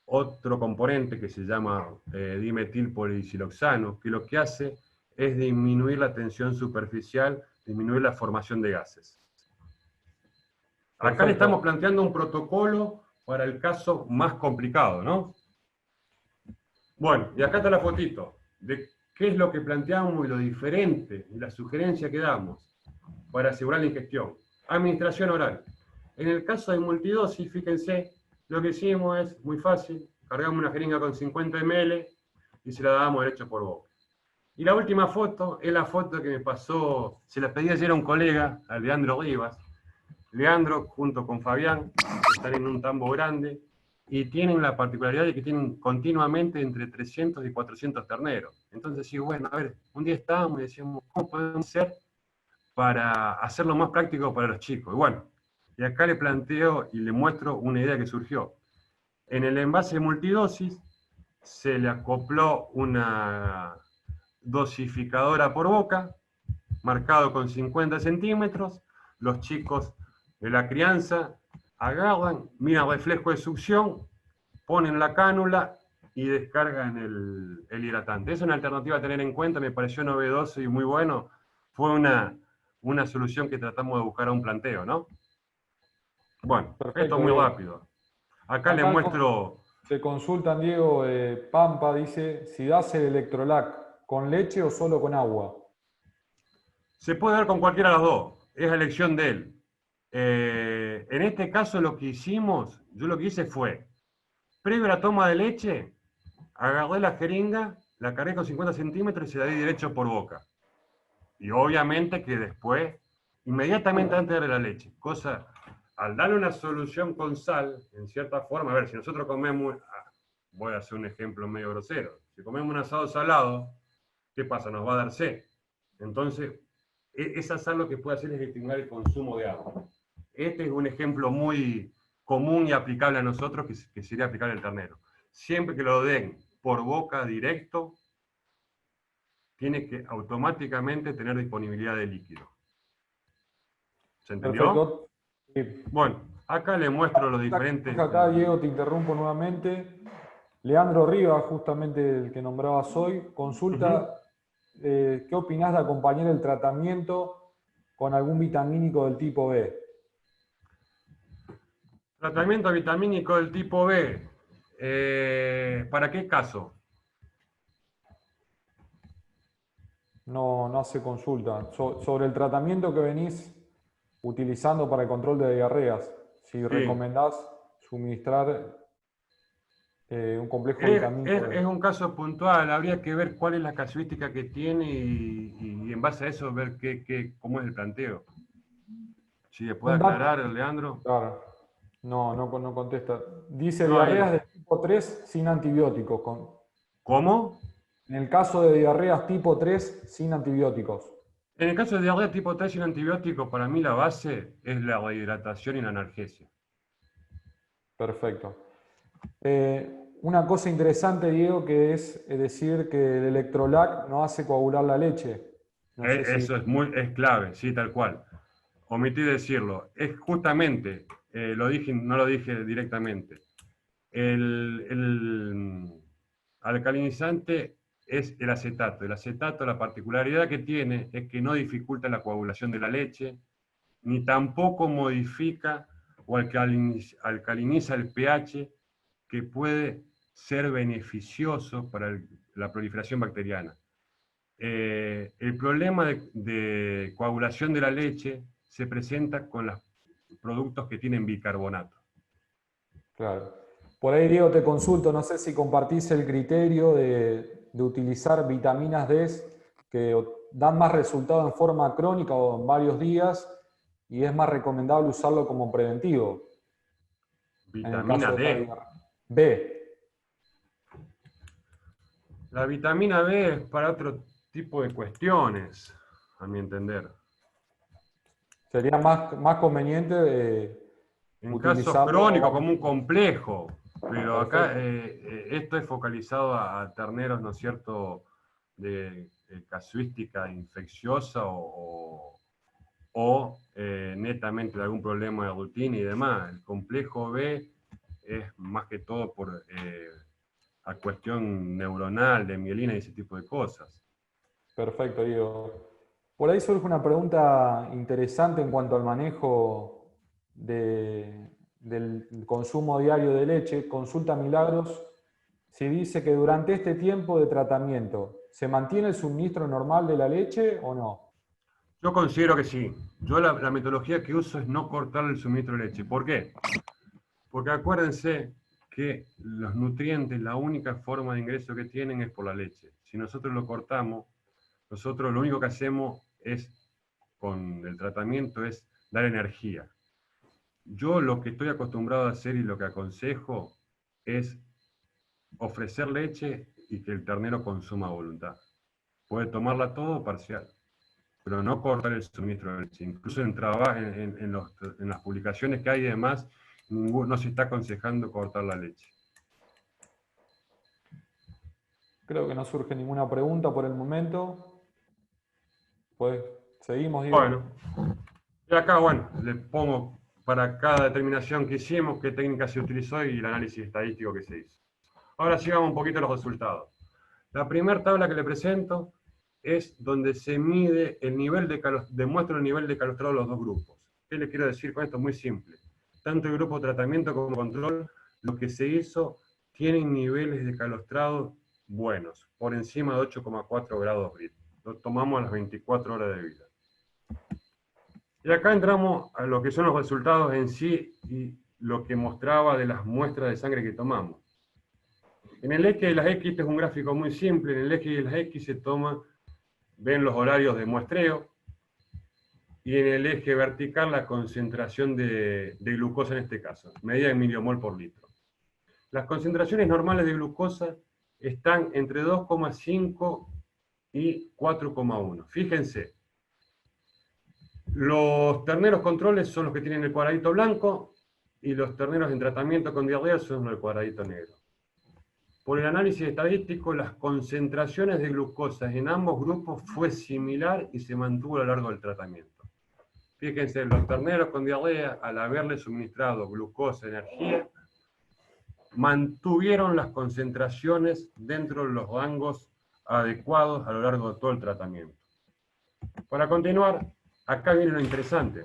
A: otro componente que se llama dimetilpolisiloxano, que lo que hace es disminuir la tensión superficial, disminuir la formación de gases. Acá le estamos planteando un protocolo para el caso más complicado, ¿no? Bueno, y acá está la fotito de qué es lo que planteamos y lo diferente y la sugerencia que damos para asegurar la ingestión. Administración oral. En el caso de multidosis, fíjense, lo que hicimos es muy fácil. Cargamos una jeringa con 50 ml y se la damos derecho por boca. Y la última foto es la foto que me pasó, se la pedí ayer a un colega, a Leandro Rivas. Leandro, junto con Fabián, están en un tambo grande y tienen la particularidad de que tienen continuamente entre 300 y 400 terneros. Entonces, sí, bueno, a ver, un día estábamos y decíamos, ¿cómo podemos hacer para hacerlo más práctico para los chicos? Y bueno, y acá le planteo y le muestro una idea que surgió. En el envase multidosis se le acopló una dosificadora por boca, marcado con 50 centímetros. Los chicos de la crianza agarran, miran reflejo de succión, ponen la cánula y descargan el hidratante. Es una alternativa a tener en cuenta, me pareció novedoso y muy bueno. Fue una solución que tratamos de buscar a un planteo, ¿no? Bueno,
B: Perfecto,
A: esto es muy
B: Diego.
A: rápido. Acá les muestro...
B: Te consultan, Diego, Pampa dice, si das el electrolac, ¿con leche o solo con agua?
A: Se puede dar con cualquiera de las dos, es la elección de él. En este caso lo que hicimos, yo lo que hice fue, previo a la toma de leche, agarré la jeringa, la cargué con 50 centímetros y se la di derecho por boca. Y obviamente que después, inmediatamente antes de darle la leche, al darle una solución con sal, en cierta forma, a ver, si nosotros comemos, voy a hacer un ejemplo medio grosero, si comemos un asado salado, ¿qué pasa? Nos va a dar sed. Entonces, esa sal lo que puede hacer es estimular el consumo de agua. Este es un ejemplo muy común y aplicable a nosotros, que sería aplicable al ternero. Siempre que lo den por boca directo, tiene que automáticamente tener disponibilidad de líquido. ¿Se entendió?
B: Perfecto. Sí.
A: Bueno, acá le muestro los diferentes...
B: Acá, Diego, te interrumpo nuevamente. Leandro Rivas, justamente el que nombrabas hoy, consulta, ¿qué opinás de acompañar el tratamiento con algún vitamínico del tipo B?
A: Tratamiento vitamínico del tipo B. ¿Para qué caso?
B: No hace consulta. Sobre el tratamiento que venís utilizando para el control de diarreas, si recomendás suministrar un complejo vitamínico.
A: Es un caso puntual, habría que ver cuál es la casuística que tiene y en base a eso ver cómo es el planteo. Si le puede
B: Un dato,
A: aclarar, Leandro.
B: claro, no contesta. Dice
A: No hay.
B: diarreas de tipo 3 sin antibióticos.
A: ¿Cómo?
B: En el caso de diarreas tipo 3 sin antibióticos.
A: En el caso de diarrea tipo 3 sin antibiótico, para mí la base es la rehidratación y la analgesia.
B: Perfecto. Una cosa interesante, Diego, que es decir que el electrolac no hace coagular la leche. No sé si...
A: Eso es clave, sí, tal cual. Omití decirlo. Es justamente, lo dije, no lo dije directamente. El alcalinizante es el acetato. El acetato, la particularidad que tiene es que no dificulta la coagulación de la leche, ni tampoco modifica o alcaliniza el pH, que puede ser beneficioso para la proliferación bacteriana. El problema de coagulación de la leche se presenta con los productos que tienen bicarbonato.
B: Claro. Por ahí, Diego, te consulto, no sé si compartís el criterio de utilizar vitaminas D que dan más resultado en forma crónica o en varios días y es más recomendable usarlo como preventivo en el
A: Vitamina
B: caso de esta
A: D.
B: diarrea. B.
A: La vitamina B es para otro tipo de cuestiones, a mi entender.
B: Sería más conveniente
A: En casos crónicos,
B: utilizarlo.
A: como un complejo, pero acá
B: Perfecto.
A: esto es focalizado a terneros, ¿no es cierto?, de casuística infecciosa o netamente de algún problema de rutina y demás. El complejo B es más que todo por a cuestión neuronal, de mielina y ese tipo de cosas.
B: Perfecto, Diego. Por ahí surge una pregunta interesante en cuanto al manejo del consumo diario de leche. Consulta Milagros si dice que durante este tiempo de tratamiento, ¿se mantiene el suministro normal de la leche o no?
A: Yo considero que sí. Yo la metodología que uso es no cortar el suministro de leche. ¿Por qué? Porque acuérdense que los nutrientes, la única forma de ingreso que tienen es por la leche. Si nosotros lo cortamos, nosotros lo único que hacemos es, con el tratamiento, es dar energía. Yo lo que estoy acostumbrado a hacer y lo que aconsejo es ofrecer leche y que el ternero consuma a voluntad. Puede tomarla todo o parcial, pero no cortar el suministro de leche. Incluso en las publicaciones que hay y demás, no se está aconsejando cortar la leche.
B: Creo que no surge ninguna pregunta por el momento. Pues seguimos,
A: Bueno,
B: Diego.
A: y acá, bueno, le pongo para cada determinación que hicimos, qué técnica se utilizó y el análisis estadístico que se hizo. Ahora sí vamos un poquito a los resultados. La primera tabla que le presento es donde se mide el nivel demuestra el nivel de calostrado de los dos grupos. ¿Qué le quiero decir con esto? Muy simple. Tanto el grupo tratamiento como control, lo que se hizo, tienen niveles de calostrado buenos, por encima de 8,4 grados Brito. Lo tomamos a las 24 horas de vida. Y acá entramos a lo que son los resultados en sí y lo que mostraba de las muestras de sangre que tomamos. En el eje de las X, este es un gráfico muy simple, en el eje de las X se ven los horarios de muestreo, y en el eje vertical la concentración de glucosa en este caso, medida en miliomol por litro. Las concentraciones normales de glucosa están entre 2,5 y 4,1. Fíjense, los terneros controles son los que tienen el cuadradito blanco y los terneros en tratamiento con diarrea son los del cuadradito negro. Por el análisis estadístico, las concentraciones de glucosa en ambos grupos fue similar y se mantuvo a lo largo del tratamiento. Fíjense, los terneros con diarrea, al haberle suministrado glucosa, energía, mantuvieron las concentraciones dentro de los rangos adecuados a lo largo de todo el tratamiento. Para continuar, acá viene lo interesante.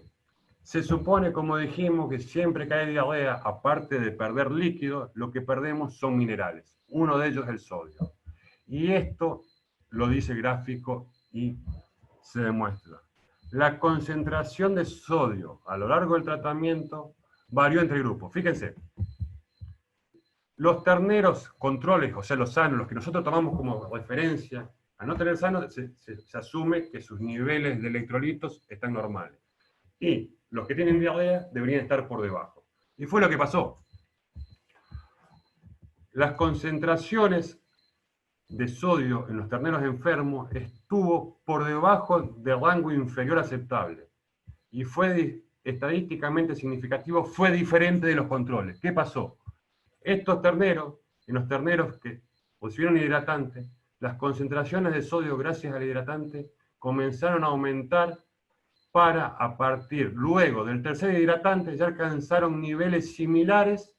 A: Se supone, como dijimos, que siempre que hay diarrea, aparte de perder líquido, lo que perdemos son minerales. Uno de ellos es el sodio. Y esto lo dice el gráfico y se demuestra. La concentración de sodio a lo largo del tratamiento varió entre grupos. Fíjense, Los terneros controles, o sea, los sanos, los que nosotros tomamos como referencia, al no tener sanos, se asume que sus niveles de electrolitos están normales. Y los que tienen diarrea deberían estar por debajo. Y fue lo que pasó. Las concentraciones de sodio en los terneros enfermos estuvo por debajo del rango inferior aceptable. Y fue estadísticamente significativo, fue diferente de los controles. ¿Qué pasó? Estos terneros, en los terneros que recibieron hidratante, las concentraciones de sodio gracias al hidratante comenzaron a aumentar para, a partir luego del tercer hidratante, ya alcanzaron niveles similares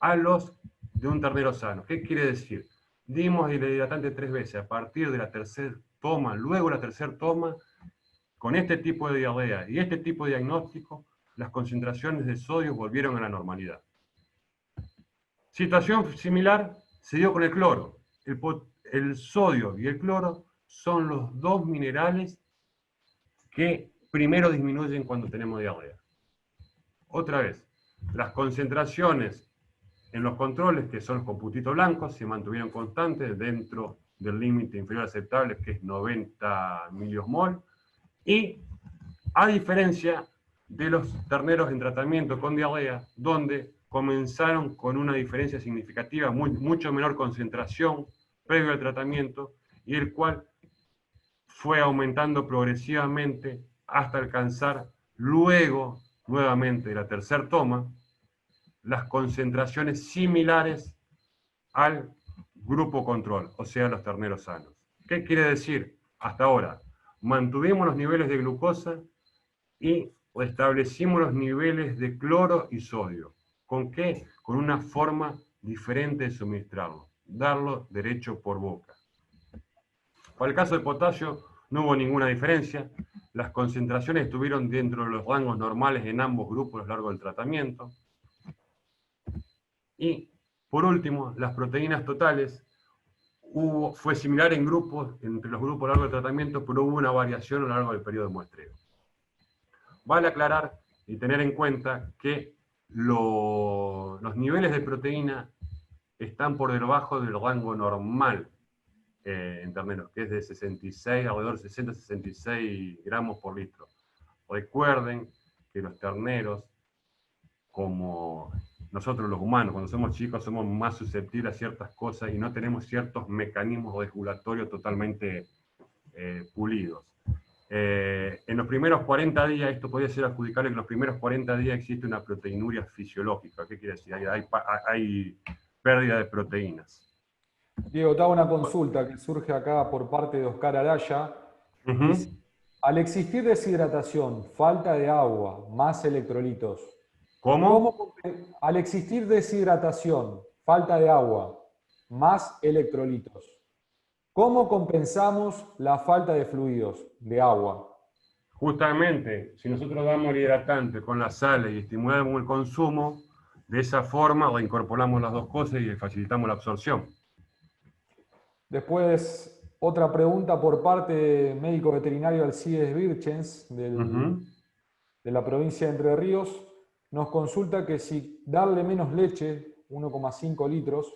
A: a los de un ternero sano. ¿Qué quiere decir? Dimos el hidratante 3 veces, a partir de la tercera toma, luego la tercera toma, con este tipo de diarrea y este tipo de diagnóstico, las concentraciones de sodio volvieron a la normalidad. Situación similar se dio con el cloro. El sodio y el cloro son los dos minerales que primero disminuyen cuando tenemos diarrea. Otra vez, las concentraciones en los controles, que son los computitos blancos, se mantuvieron constantes dentro del límite inferior aceptable, que es 90 miliosmol, y a diferencia de los terneros en tratamiento con diarrea, donde comenzaron con una diferencia significativa, mucho menor concentración previo al tratamiento, y el cual fue aumentando progresivamente hasta alcanzar luego, nuevamente, de la tercera toma, las concentraciones similares al grupo control, o sea, los terneros sanos. ¿Qué quiere decir? Hasta ahora, mantuvimos los niveles de glucosa y restablecimos los niveles de cloro y sodio. ¿Con qué? Con una forma diferente de suministrarlo, darlo derecho por boca. Para el caso de potasio no hubo ninguna diferencia, las concentraciones estuvieron dentro de los rangos normales en ambos grupos a lo largo del tratamiento. Y, por último, las proteínas totales, fue similar en grupos, entre los grupos a lo largo del tratamiento, pero hubo una variación a lo largo del periodo de muestreo. Vale aclarar y tener en cuenta que los niveles de proteína están por debajo del rango normal en terneros, que es de 66, alrededor de 60-66 gramos por litro. Recuerden que los terneros, como nosotros los humanos, cuando somos chicos, somos más susceptibles a ciertas cosas y no tenemos ciertos mecanismos regulatorios totalmente pulidos. En los primeros 40 días, esto podría ser adjudicable que en los primeros 40 días existe una proteinuria fisiológica. ¿Qué quiere decir? Hay pérdida de proteínas.
B: Diego, te hago una consulta que surge acá por parte de Oscar Araya. Dice, al existir deshidratación, falta de agua, más electrolitos,
A: ¿Cómo?
B: al existir deshidratación, falta de agua, más electrolitos, ¿cómo compensamos la falta de fluidos, de agua?
A: Justamente, si nosotros damos el hidratante con las sales y estimulamos el consumo, de esa forma reincorporamos las dos cosas y facilitamos la absorción.
B: Después, otra pregunta por parte del médico veterinario Alcides Virchens, de la provincia de Entre Ríos. Nos consulta que si darle menos leche, 1,5 litros,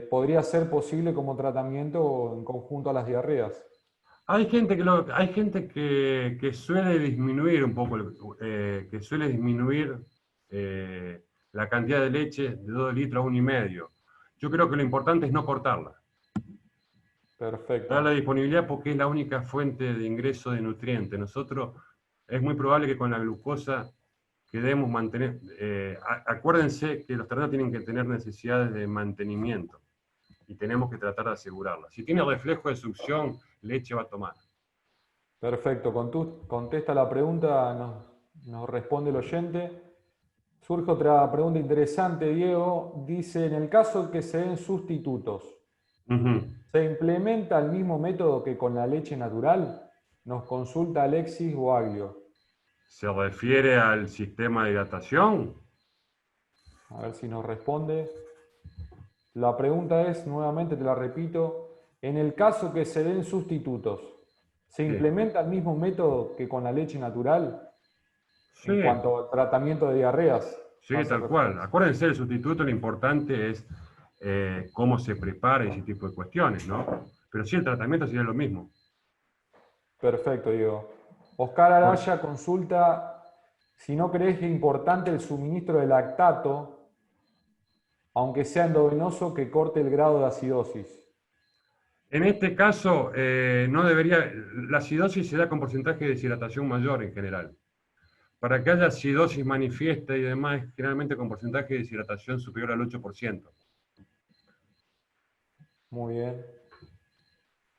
B: podría ser posible como tratamiento en conjunto a las diarreas.
A: Hay gente que suele disminuir un poco, que suele disminuir la cantidad de leche de 2 litros a 1,5. Yo creo que lo importante es no cortarla.
B: Perfecto.
A: Dar la disponibilidad porque es la única fuente de ingreso de nutrientes. Nosotros es muy probable que con la glucosa que debemos mantener, acuérdense que los terneros tienen que tener necesidades de mantenimiento y tenemos que tratar de asegurarla. Si tiene reflejo de succión, leche va a tomar.
B: Perfecto, contesta la pregunta, nos responde el oyente. Surge otra pregunta interesante, Diego. Dice, en el caso que se den sustitutos, ¿se implementa el mismo método que con la leche natural? Nos consulta Alexis Boaglio.
A: ¿Se refiere al sistema de hidratación?
B: A ver si nos responde. La pregunta es, nuevamente te la repito, en el caso que se den sustitutos, ¿se implementa el mismo método que con la leche natural en cuanto al tratamiento de diarreas?
A: Sí, tal cual. Acuérdense, el sustituto, lo importante es cómo se prepara y ese tipo de cuestiones, ¿no? Pero sí, el tratamiento sería lo mismo.
B: Perfecto, Diego. Oscar Araya consulta si no crees que es importante el suministro de lactato, aunque sea endovenoso, que corte el grado de acidosis.
A: En este caso, no debería, la acidosis se da con porcentaje de deshidratación mayor en general. Para que haya acidosis manifiesta y demás, generalmente con porcentaje de deshidratación superior al 8%.
B: Muy bien.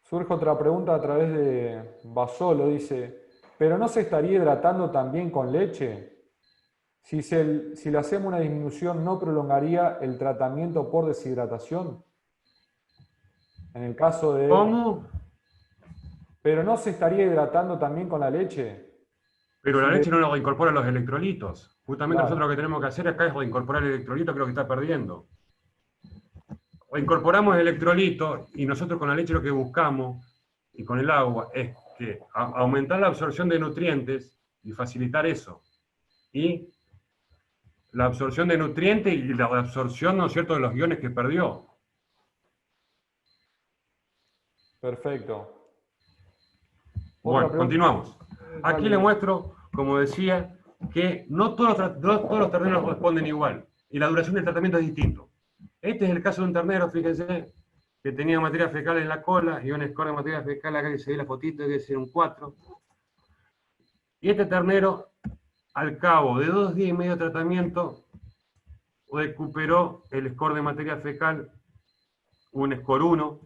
B: Surge otra pregunta a través de Basolo, dice, ¿pero no se estaría hidratando también con leche? Si le hacemos una disminución, ¿no prolongaría el tratamiento por deshidratación? En el caso de...
A: ¿Cómo?
B: ¿Pero no se estaría hidratando también con la leche?
A: Pero
B: Si
A: la
B: le...
A: leche no lo reincorpora los electrolitos. Justamente nosotros
B: Claro,
A: lo que tenemos que hacer acá es reincorporar el electrolito, que es lo que está perdiendo. Reincorporamos el electrolito y nosotros con la leche lo que buscamos y con el agua es que aumentar la absorción de nutrientes y facilitar eso. Y la absorción de nutrientes y la absorción, ¿no es cierto?, de los iones que perdió.
B: perfecto. Otra
A: Bueno,
B: pregunta.
A: continuamos. Aquí le
B: Dale.
A: muestro, como decía, que no todos los terneros responden igual y la duración del tratamiento es distinto. Este es el caso de un ternero, fíjense, que tenía materia fecal en la cola y un score de materia fecal acá que se ve la fotito, que es un 4. Y este ternero, al cabo de 2 días y medio de tratamiento, recuperó el score de materia fecal, un score 1,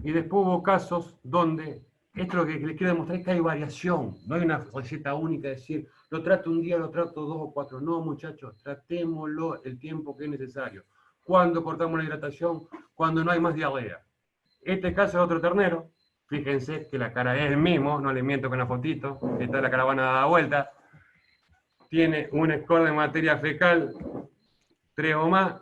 A: y después hubo casos donde, esto es lo que les quiero demostrar, es que hay variación, no hay una receta única, es decir, lo trato un día, lo trato 2 o 4, no muchachos, tratémoslo el tiempo que es necesario. ¿Cuándo cortamos la hidratación? Cuando no hay más diarrea. Este caso es otro ternero, fíjense que la cara es el mismo, no les miento con la fotito, está la caravana dada vuelta, tiene un score de materia fecal 3 o más,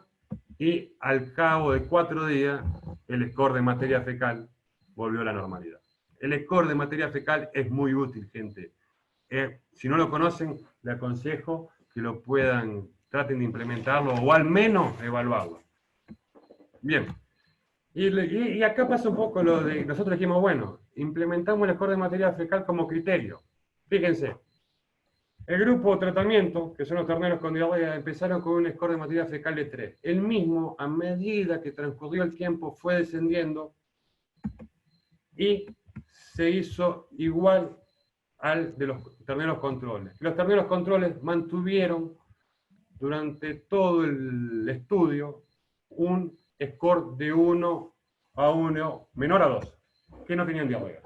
A: y al cabo de 4 días el score de materia fecal volvió a la normalidad. El score de materia fecal es muy útil, gente. Si no lo conocen, les aconsejo que lo puedan, traten de implementarlo o al menos evaluarlo. Bien. Y acá pasa un poco lo de, nosotros dijimos, bueno, implementamos el score de materia fecal como criterio. Fíjense, el grupo de tratamiento, que son los terneros con diarrea, empezaron con un score de materia fecal de 3. El mismo, a medida que transcurrió el tiempo, fue descendiendo y se hizo igual al de los terneros controles. Los terneros controles mantuvieron durante todo el estudio un score de 1 a 1 menor a 2, que no tenían diarrea.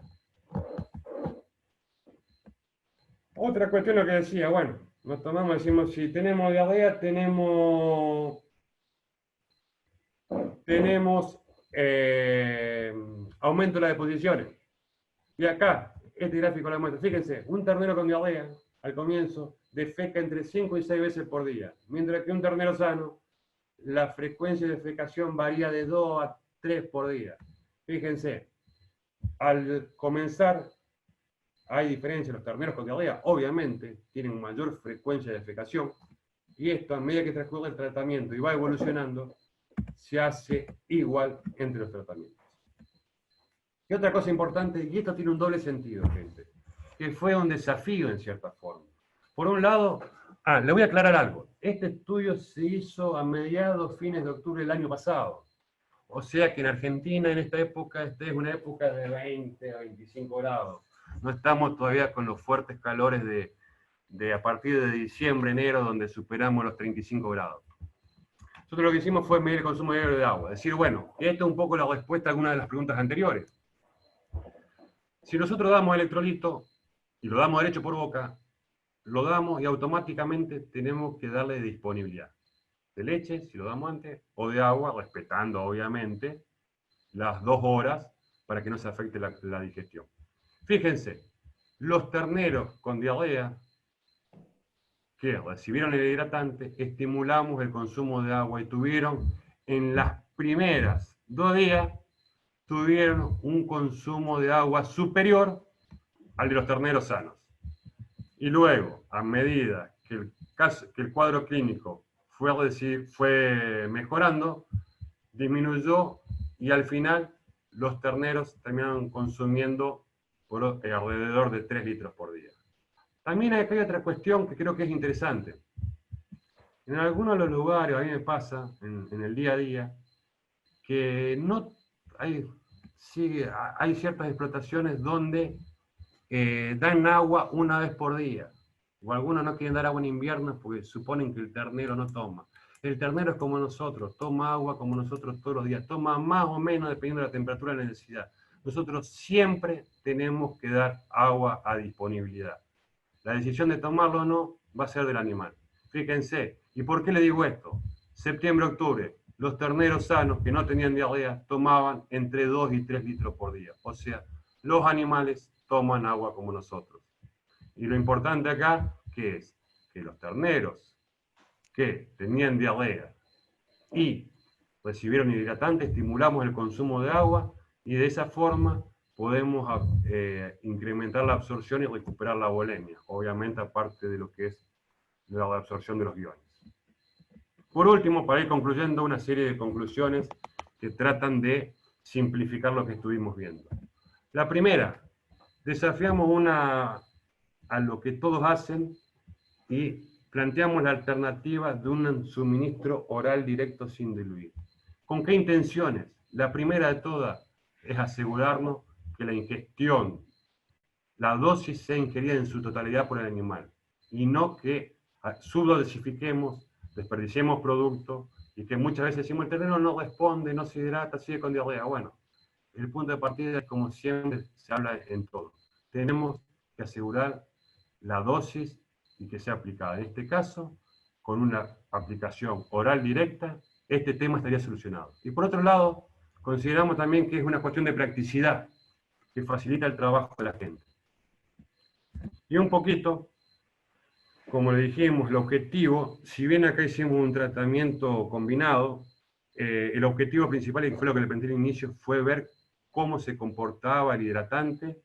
A: Otra cuestión lo que decía, bueno, nos tomamos, decimos, si tenemos diarrea, tenemos aumento de las deposiciones. Y acá, este gráfico lo muestra. Fíjense, un ternero con diarrea, al comienzo, defeca entre 5 y 6 veces por día, mientras que un ternero sano, la frecuencia de defecación varía de 2 a 3 por día. Fíjense, al comenzar hay diferencia. Los terneros con diarrea, obviamente, tienen mayor frecuencia de defecación, y esto, a medida que transcurre el tratamiento y va evolucionando, se hace igual entre los tratamientos. Y otra cosa importante, y esto tiene un doble sentido, gente, que fue un desafío en cierta forma. Por un lado, le voy a aclarar algo. Este estudio se hizo a mediados, fines de octubre del año pasado. O sea que en Argentina en esta época, esta es una época de 20 a 25 grados. No estamos todavía con los fuertes calores de a partir de diciembre, enero, donde superamos los 35 grados. Nosotros lo que hicimos fue medir el consumo diario de agua. Decir, bueno, esto es un poco la respuesta a alguna de las preguntas anteriores. Si nosotros damos electrolito y lo damos derecho por boca, lo damos y automáticamente tenemos que darle disponibilidad de leche, si lo damos antes, o de agua, respetando obviamente las 2 horas para que no se afecte la digestión. Fíjense, los terneros con diarrea que recibieron el hidratante, estimulamos el consumo de agua y tuvieron, en las primeras 2 días, tuvieron un consumo de agua superior al de los terneros sanos. Y luego, a medida que el que el cuadro clínico fue mejorando, disminuyó y al final los terneros terminaron consumiendo por alrededor de 3 litros por día. También hay otra cuestión que creo que es interesante. En algunos de los lugares, a mí me pasa en el día a día, que no hay ciertas explotaciones donde dan agua una vez por día, o algunos no quieren dar agua en invierno porque suponen que el ternero no toma. El ternero es como nosotros, toma agua como nosotros todos los días, toma más o menos dependiendo de la temperatura y la necesidad. Nosotros siempre tenemos que dar agua a disponibilidad. La decisión de tomarlo o no va a ser del animal. Fíjense, ¿y por qué le digo esto? Septiembre, octubre, los terneros sanos que no tenían diarrea tomaban entre 2 y 3 litros por día. O sea, los animales toman agua como nosotros. Y lo importante acá, ¿qué es? Que los terneros que tenían diarrea y recibieron hidratante, estimulamos el consumo de agua y de esa forma podemos incrementar la absorción y recuperar la volemia, obviamente aparte de lo que es la absorción de los iones. Por último, para ir concluyendo, una serie de conclusiones que tratan de simplificar lo que estuvimos viendo. La primera, desafiamos a lo que todos hacen y planteamos la alternativa de un suministro oral directo sin diluir. ¿Con qué intenciones? La primera de todas es asegurarnos que la ingestión, la dosis sea ingerida en su totalidad por el animal y no que subdosifiquemos, desperdiciemos producto y que muchas veces decimos el ternero no responde, no se hidrata, sigue con diarrea. Bueno, el punto de partida es como siempre se habla en todo. Tenemos que asegurar la dosis y que sea aplicada. En este caso, con una aplicación oral directa, este tema estaría solucionado. Y por otro lado, consideramos también que es una cuestión de practicidad que facilita el trabajo de la gente. Y un poquito, como le dijimos, el objetivo, si bien acá hicimos un tratamiento combinado, el objetivo principal, y fue lo que le planteé al inicio, fue ver cómo se comportaba el hidratante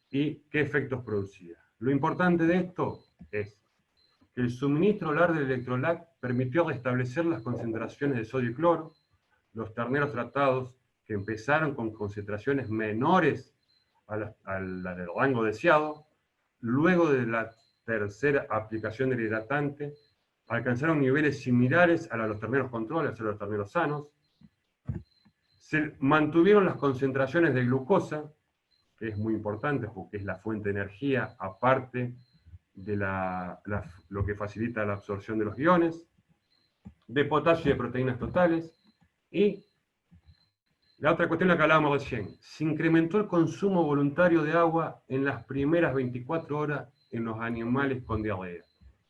A: y qué efectos producía. Lo importante de esto es que el suministro oral del electrolac permitió restablecer las concentraciones de sodio y cloro. Los terneros tratados que empezaron con concentraciones menores al rango deseado, luego de la tercera aplicación del hidratante, alcanzaron niveles similares a los terneros control, a los terneros sanos. Se mantuvieron las concentraciones de glucosa, que es muy importante porque es la fuente de energía, aparte de lo que facilita la absorción de los iones, de potasio y de proteínas totales, y la otra cuestión la que hablábamos recién, se incrementó el consumo voluntario de agua en las primeras 24 horas en los animales con diarrea.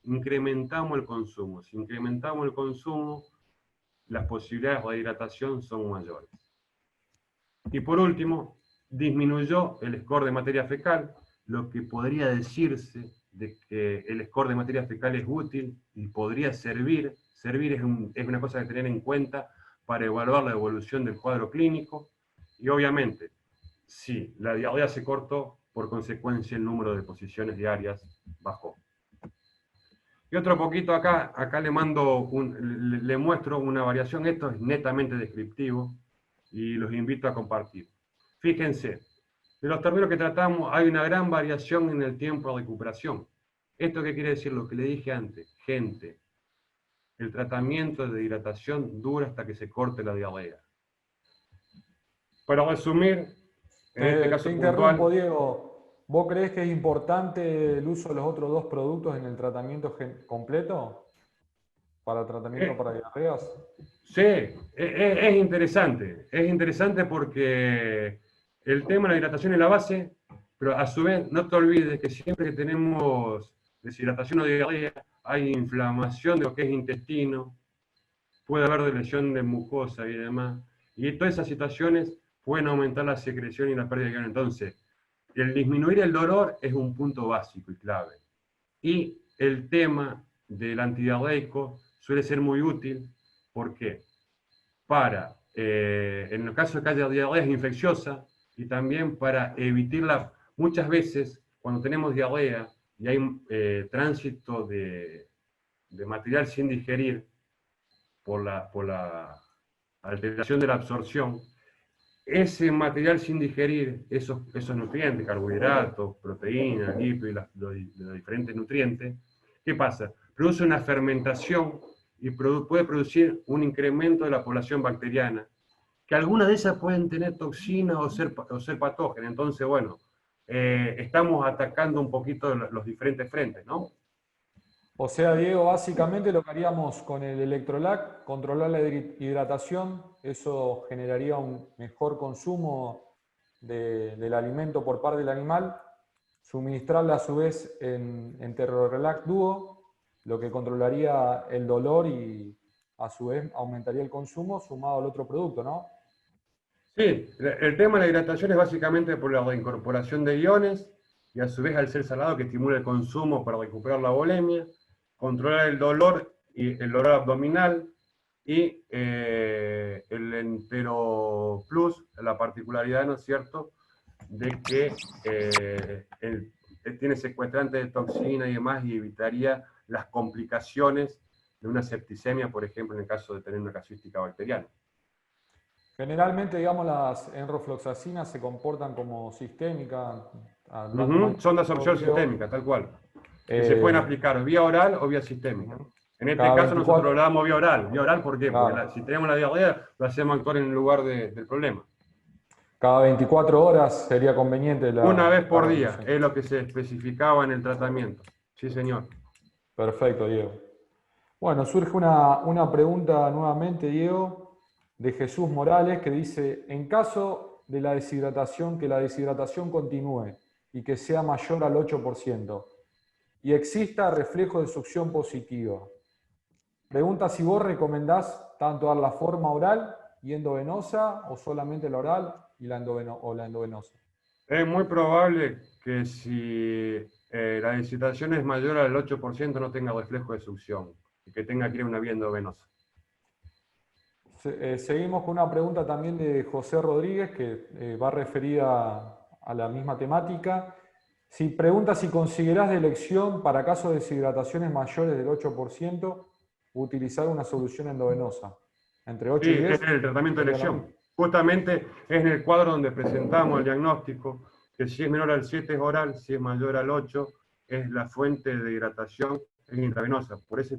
A: Incrementamos el consumo, si incrementamos el consumo, las posibilidades de rehidratación son mayores. Y por último, disminuyó el score de materia fecal, lo que podría decirse de que el score de materia fecal es útil y podría servir. Servir es una cosa que tener en cuenta para evaluar la evolución del cuadro clínico. Y obviamente, si la diarrea se cortó, por consecuencia el número de posiciones diarias bajó. Y otro poquito acá le muestro una variación. Esto es netamente descriptivo y los invito a compartir. Fíjense, de los terneros que tratamos hay una gran variación en el tiempo de recuperación. ¿Esto qué quiere decir? Lo que le dije antes. Gente, el tratamiento de hidratación dura hasta que se corte la diarrea. Para resumir, en este caso
B: te interrumpo,
A: puntual,
B: Diego. ¿Vos creés que es importante el uso de los otros dos productos en el tratamiento completo? ¿Para tratamiento para diarreas?
A: Sí, es interesante. Es interesante porque el tema de la hidratación es la base, pero a su vez no te olvides que siempre que tenemos deshidratación o diarrea, hay inflamación de lo que es intestino, puede haber lesión de mucosa y demás. Y todas esas situaciones pueden aumentar la secreción y la pérdida de iones. Entonces, el disminuir el dolor es un punto básico y clave. Y el tema del antidiarreico suele ser muy útil. ¿Por qué? En el caso de que haya diarrea infecciosa y también para evitarla. Muchas veces, cuando tenemos diarrea y hay tránsito de de material sin digerir por la alteración de la absorción, ese material sin digerir, esos nutrientes, carbohidratos, proteínas, lípidos, los diferentes nutrientes, ¿qué pasa? Produce una fermentación y puede producir un incremento de la población bacteriana, que algunas de esas pueden tener toxinas o ser patógenas. Entonces, bueno, estamos atacando un poquito los diferentes frentes, ¿no?
B: O sea, Diego, básicamente lo que haríamos con el Electrolac, controlar la hidratación, eso generaría un mejor consumo del alimento por parte del animal, suministrarle a su vez en Terrorelax Duo, lo que controlaría el dolor y a su vez aumentaría el consumo sumado al otro producto, ¿no?
A: Sí, el tema de la hidratación es básicamente por la reincorporación de iones y a su vez al ser salado que estimula el consumo para recuperar la bulimia, controlar el dolor y el dolor abdominal y el Entero Plus, la particularidad, ¿no es cierto?, de que tiene secuestrante de toxina y demás y evitaría las complicaciones de una septicemia, por ejemplo, en el caso de tener una casuística bacteriana.
B: Generalmente, digamos, las enrofloxacinas se comportan como sistémicas.
A: Son de absorción sistémica, tal cual. Que se pueden aplicar vía oral o vía sistémica. En este
B: Cada
A: caso
B: 24,
A: nosotros lo damos vía oral. ¿Vía oral por qué?
B: claro.
A: Porque si tenemos la diarrea, lo hacemos actuar en el lugar del problema.
B: Cada 24 horas sería conveniente
A: Una vez por día,
B: realización.
A: es lo que se especificaba en el tratamiento. Sí, señor.
B: Perfecto, Diego. Bueno, surge una pregunta nuevamente, Diego, de Jesús Morales, que dice, en caso de la deshidratación, que la deshidratación continúe y que sea mayor al 8%, y exista reflejo de succión positiva, pregunta si vos recomendás tanto dar la forma oral y endovenosa o solamente la oral y la endovenosa.
A: Es muy probable que si la deshidratación es mayor al 8% no tenga reflejo de succión y que tenga que ir a una vía endovenosa.
B: Seguimos con una pregunta también de José Rodríguez que va referida a la misma temática. Si pregunta si considerás de elección para casos de deshidrataciones mayores del 8% utilizar una solución endovenosa. Entre 8 y
A: Sí,
B: 10.
A: es el tratamiento de elección. Justamente es en el cuadro donde presentamos el diagnóstico, que si es menor al 7 es oral, si es mayor al 8 es la fuente de hidratación es intravenosa. Por ese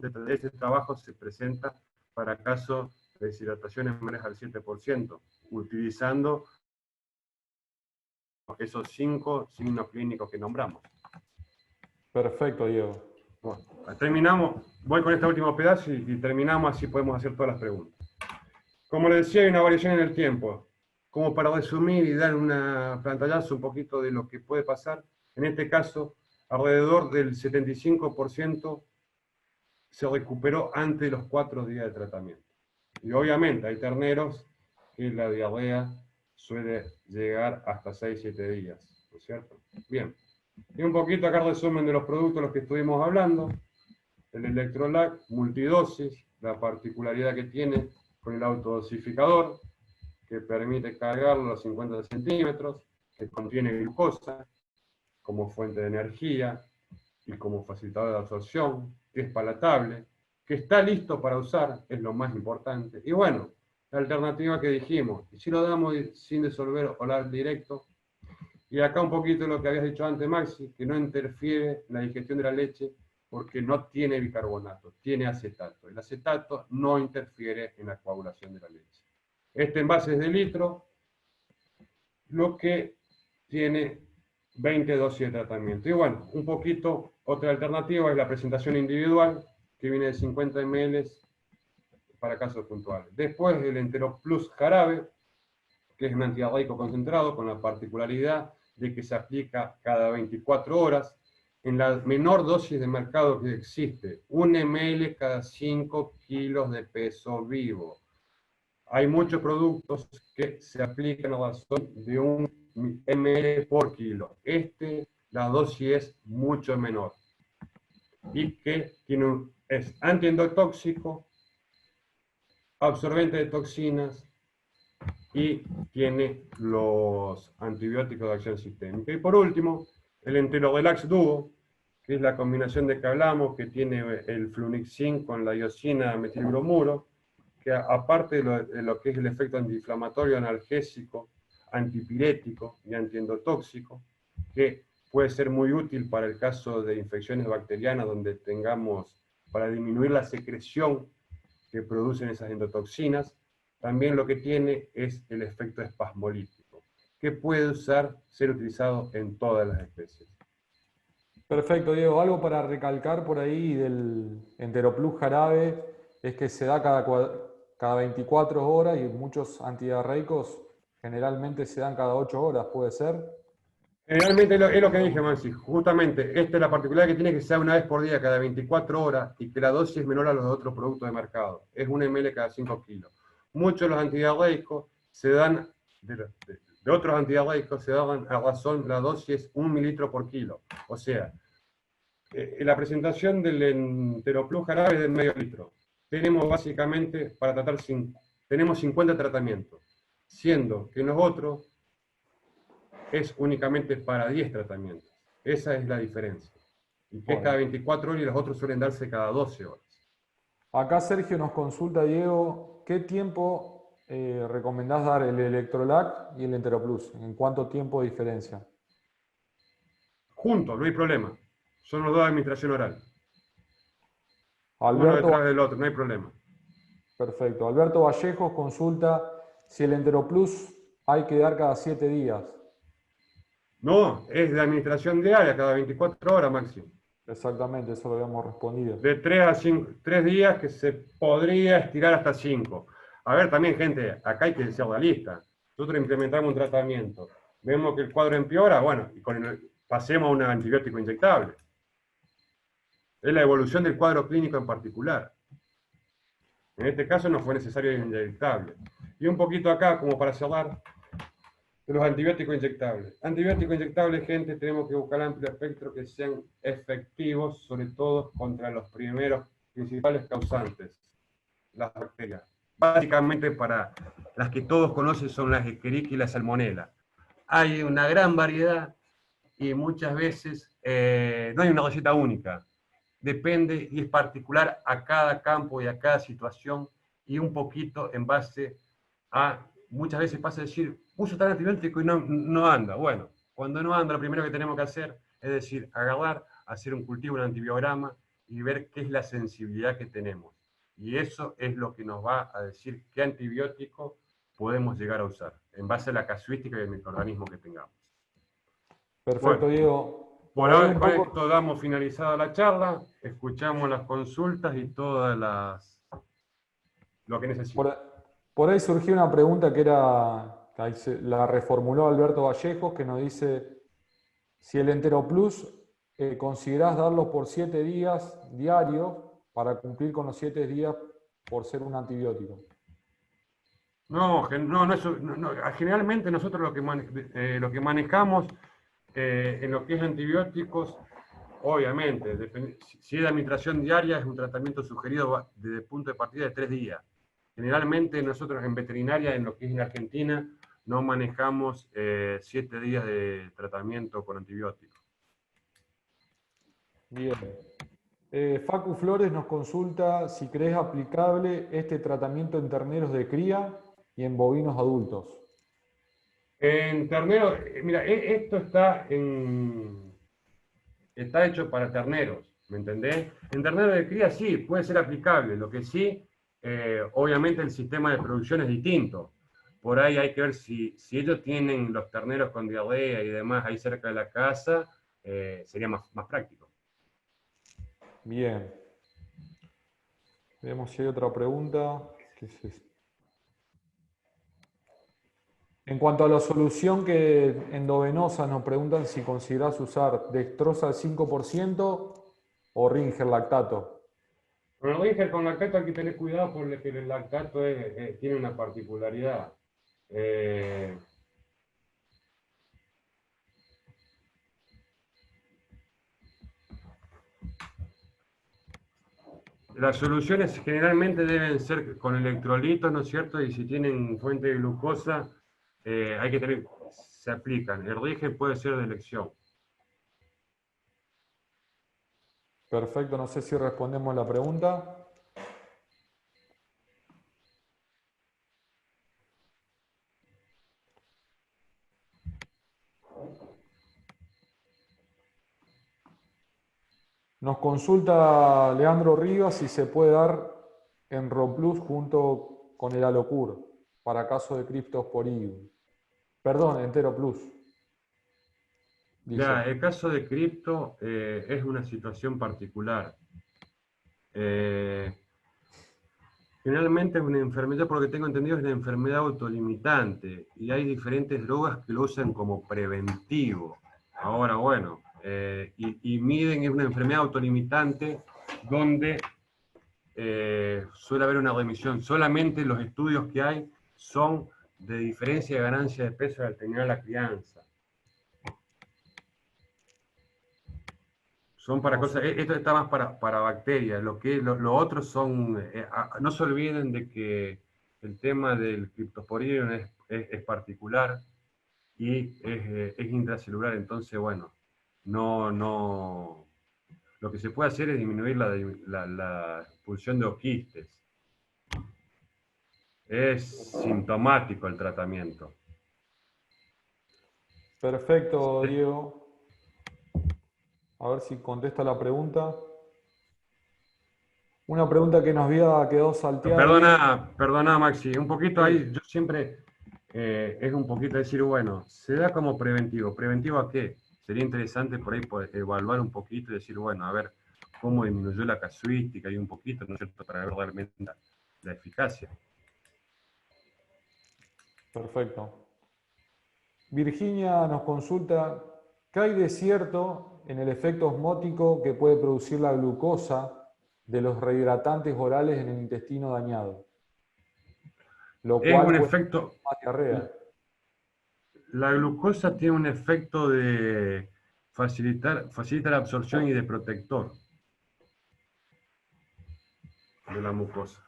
A: trabajo se presenta para casos de deshidrataciones menores al 7%, utilizando esos 5 signos clínicos que nombramos.
B: Perfecto, Diego.
A: Bueno, terminamos, voy con este último pedazo y terminamos, así podemos hacer todas las preguntas. Como les decía, hay una variación en el tiempo. Como para resumir y dar una pantallazo un poquito de lo que puede pasar, en este caso, alrededor del 75% se recuperó antes de los 4 días de tratamiento. Y obviamente hay terneros que la diarrea suele llegar hasta 6-7 días, ¿no es cierto? Bien. Y un poquito acá resumen de los productos de los que estuvimos hablando. El Electrolac multidosis, la particularidad que tiene con el autodosificador, que permite cargarlo a los 50 centímetros, que contiene glucosa como fuente de energía y como facilitador de absorción, que es palatable, que está listo para usar, es lo más importante. Y bueno, la alternativa que dijimos, y si lo damos sin disolver oral directo, y acá un poquito lo que habías dicho antes, Maxi, que no interfiere en la digestión de la leche porque no tiene bicarbonato, tiene acetato. El acetato no interfiere en la coagulación de la leche. Este envase es de litro, lo que tiene 20 dosis de tratamiento. Y bueno, un poquito, otra alternativa es la presentación individual, que viene de 50 ml para casos puntuales. Después el Entero Plus jarabe, que es un antidiarreico concentrado, con la particularidad de que se aplica cada 24 horas, en la menor dosis de mercado que existe, 1 ml cada 5 kilos de peso vivo. Hay muchos productos que se aplican a razón de 1 ml por kilo. La dosis es mucho menor. Y que es antiendotóxico, absorbente de toxinas, y tiene los antibióticos de acción sistémica. Y por último, el Enterorelax Duo, que es la combinación de que hablamos, que tiene el flunixin con la iosina metilbromuro, que aparte de lo que es el efecto antiinflamatorio, analgésico, antipirético y antiendotóxico, que puede ser muy útil para el caso de infecciones bacterianas donde tengamos, para disminuir la secreción que producen esas endotoxinas. También lo que tiene es el efecto espasmolítico, que puede ser utilizado en todas las especies.
B: Perfecto, Diego. Algo para recalcar por ahí del Enteroplus jarabe es que se da cada 24 horas y muchos antidiarreicos generalmente se dan cada 8 horas, ¿puede ser?
A: Generalmente es lo que dije, Maxi. Justamente, esta es la particularidad que tiene, que ser una vez por día, cada 24 horas, y que la dosis es menor a los otros productos de mercado. Es 1 ml cada 5 kilos. Muchos de los antidiarreicos se dan, de otros antidiarreicos, se dan a razón, la dosis es 1 mililitro por kilo. O sea, la presentación del Enteroplus jarabe es de medio litro. Tenemos básicamente, para tratar, tenemos 50 tratamientos, siendo que nosotros es únicamente para 10 tratamientos. Esa es la diferencia. Y que es cada 24 horas y los otros suelen darse cada 12 horas.
B: Acá Sergio nos consulta, Diego, ¿qué tiempo recomendás dar el Electrolac y el Enteroplus? ¿En cuánto tiempo de diferencia?
A: Juntos, no hay problema. Son los dos de administración oral. Uno
B: Alberto,
A: detrás del otro, no hay problema.
B: perfecto. Alberto Vallejos consulta si el Enteroplus hay que dar cada 7 días.
A: No, es de administración diaria, cada 24 horas máximo.
B: Exactamente, eso lo habíamos respondido.
A: De 3 a 5, 3 días que se podría estirar hasta 5. A ver, también, gente, acá hay que ser realista. Nosotros implementamos un tratamiento. Vemos que el cuadro empeora, bueno, y pasemos a un antibiótico inyectable. Es la evolución del cuadro clínico en particular. En este caso no fue necesario el inyectable. Y un poquito acá, como para cerrar, de los antibióticos inyectables. Antibióticos inyectables, gente, tenemos que buscar amplio espectro que sean efectivos, sobre todo contra los primeros principales causantes, las bacterias. Básicamente para las que todos conocen son las Escherichia y la Salmonella. Hay una gran variedad y muchas veces no hay una receta única. Depende y es particular a cada campo y a cada situación y un poquito en base a, muchas veces pasa a decir, uso tal antibiótico y no anda. Bueno, cuando no anda, lo primero que tenemos que hacer es decir, agarrar, hacer un cultivo, un antibiograma y ver qué es la sensibilidad que tenemos. Y eso es lo que nos va a decir qué antibiótico podemos llegar a usar, en base a la casuística del microorganismo que tengamos.
B: Perfecto,
A: Bueno,
B: Diego.
A: por ahora, con esto damos finalizada la charla, escuchamos las consultas y todas lo que necesiten.
B: Por ahí surgió una pregunta que era, la reformuló Alberto Vallejos, que nos dice si el Enteroplus considerás darlo por 7 días diarios para cumplir con los 7 días por ser un antibiótico.
A: No, generalmente nosotros lo que manejamos en lo que es antibióticos, obviamente, si es de administración diaria, es un tratamiento sugerido desde el punto de partida de 3 días. Generalmente nosotros en veterinaria, en lo que es en Argentina, no manejamos 7 días de tratamiento con antibióticos.
B: Bien. Facu Flores nos consulta si crees aplicable este tratamiento en terneros de cría y en bovinos adultos.
A: En terneros, mira, esto está hecho para terneros, ¿me entendés? En terneros de cría sí, puede ser aplicable, lo que sí, obviamente el sistema de producción es distinto. Por ahí hay que ver si ellos tienen los terneros con diarrea y demás ahí cerca de la casa, sería más práctico.
B: Bien. Veamos si hay otra pregunta. ¿Qué es esto? En cuanto a la solución que endovenosa nos preguntan si considerás usar dextrosa al 5% o Ringer lactato.
A: Con el Ringer con lactato hay que tener cuidado porque el lactato tiene una particularidad. Las soluciones generalmente deben ser con electrolitos, ¿no es cierto? Y si tienen fuente de glucosa, hay que tener, se aplican. El Ringer puede ser de elección.
B: Perfecto, no sé si respondemos la pregunta. Nos consulta Leandro Rivas si se puede dar en RoPlus junto con el Alocur para caso de criptosporidium. Perdón, Entero Plus. Dice.
A: Ya, el caso de cripto es una situación particular. Generalmente es una enfermedad, por lo que tengo entendido, es una enfermedad autolimitante y hay diferentes drogas que lo usan como preventivo. Ahora, bueno, y miden es una enfermedad autolimitante donde suele haber una remisión. Solamente los estudios que hay son de diferencia de ganancia de peso al terminar la crianza. Son para cosas, esto está más para bacterias, lo otro son, no se olviden de que el tema del criptosporidium es particular y es intracelular, entonces bueno, lo que se puede hacer es disminuir la expulsión de oquistes. Es sintomático el tratamiento.
B: Perfecto, Diego. A ver si contesta la pregunta. Una pregunta que nos había quedado salteada.
A: Perdona Maxi, un poquito
B: Sí.
A: ahí, yo siempre es un poquito decir, bueno, se da como preventivo. ¿Preventivo a qué? Sería interesante por ahí poder evaluar un poquito y decir, bueno, a ver cómo disminuyó la casuística y un poquito, ¿no es cierto?, para ver realmente la eficacia.
B: Perfecto. Virginia nos consulta, ¿qué hay de cierto en el efecto osmótico que puede producir la glucosa de los rehidratantes orales en el intestino dañado? Lo
A: Es
B: cual
A: un
B: puede
A: efecto,
B: más diarrea.
A: la glucosa tiene un efecto de facilita la absorción y de protector de la mucosa.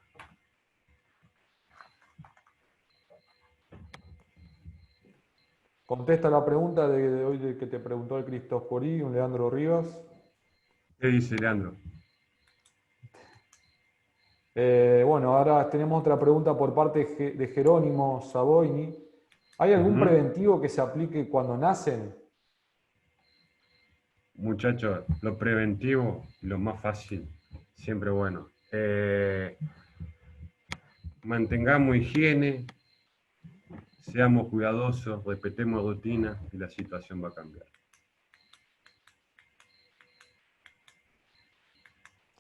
B: Contesta la pregunta de hoy de que te preguntó el Criptosporidium, Leandro Rivas.
A: ¿Qué dice Leandro?
B: Bueno, ahora tenemos otra pregunta por parte de Jerónimo Saboini. ¿Hay algún preventivo que se aplique cuando nacen?
A: Muchachos, lo preventivo, lo más fácil, siempre bueno. Mantengamos higiene, seamos cuidadosos, respetemos rutina y la situación va a cambiar.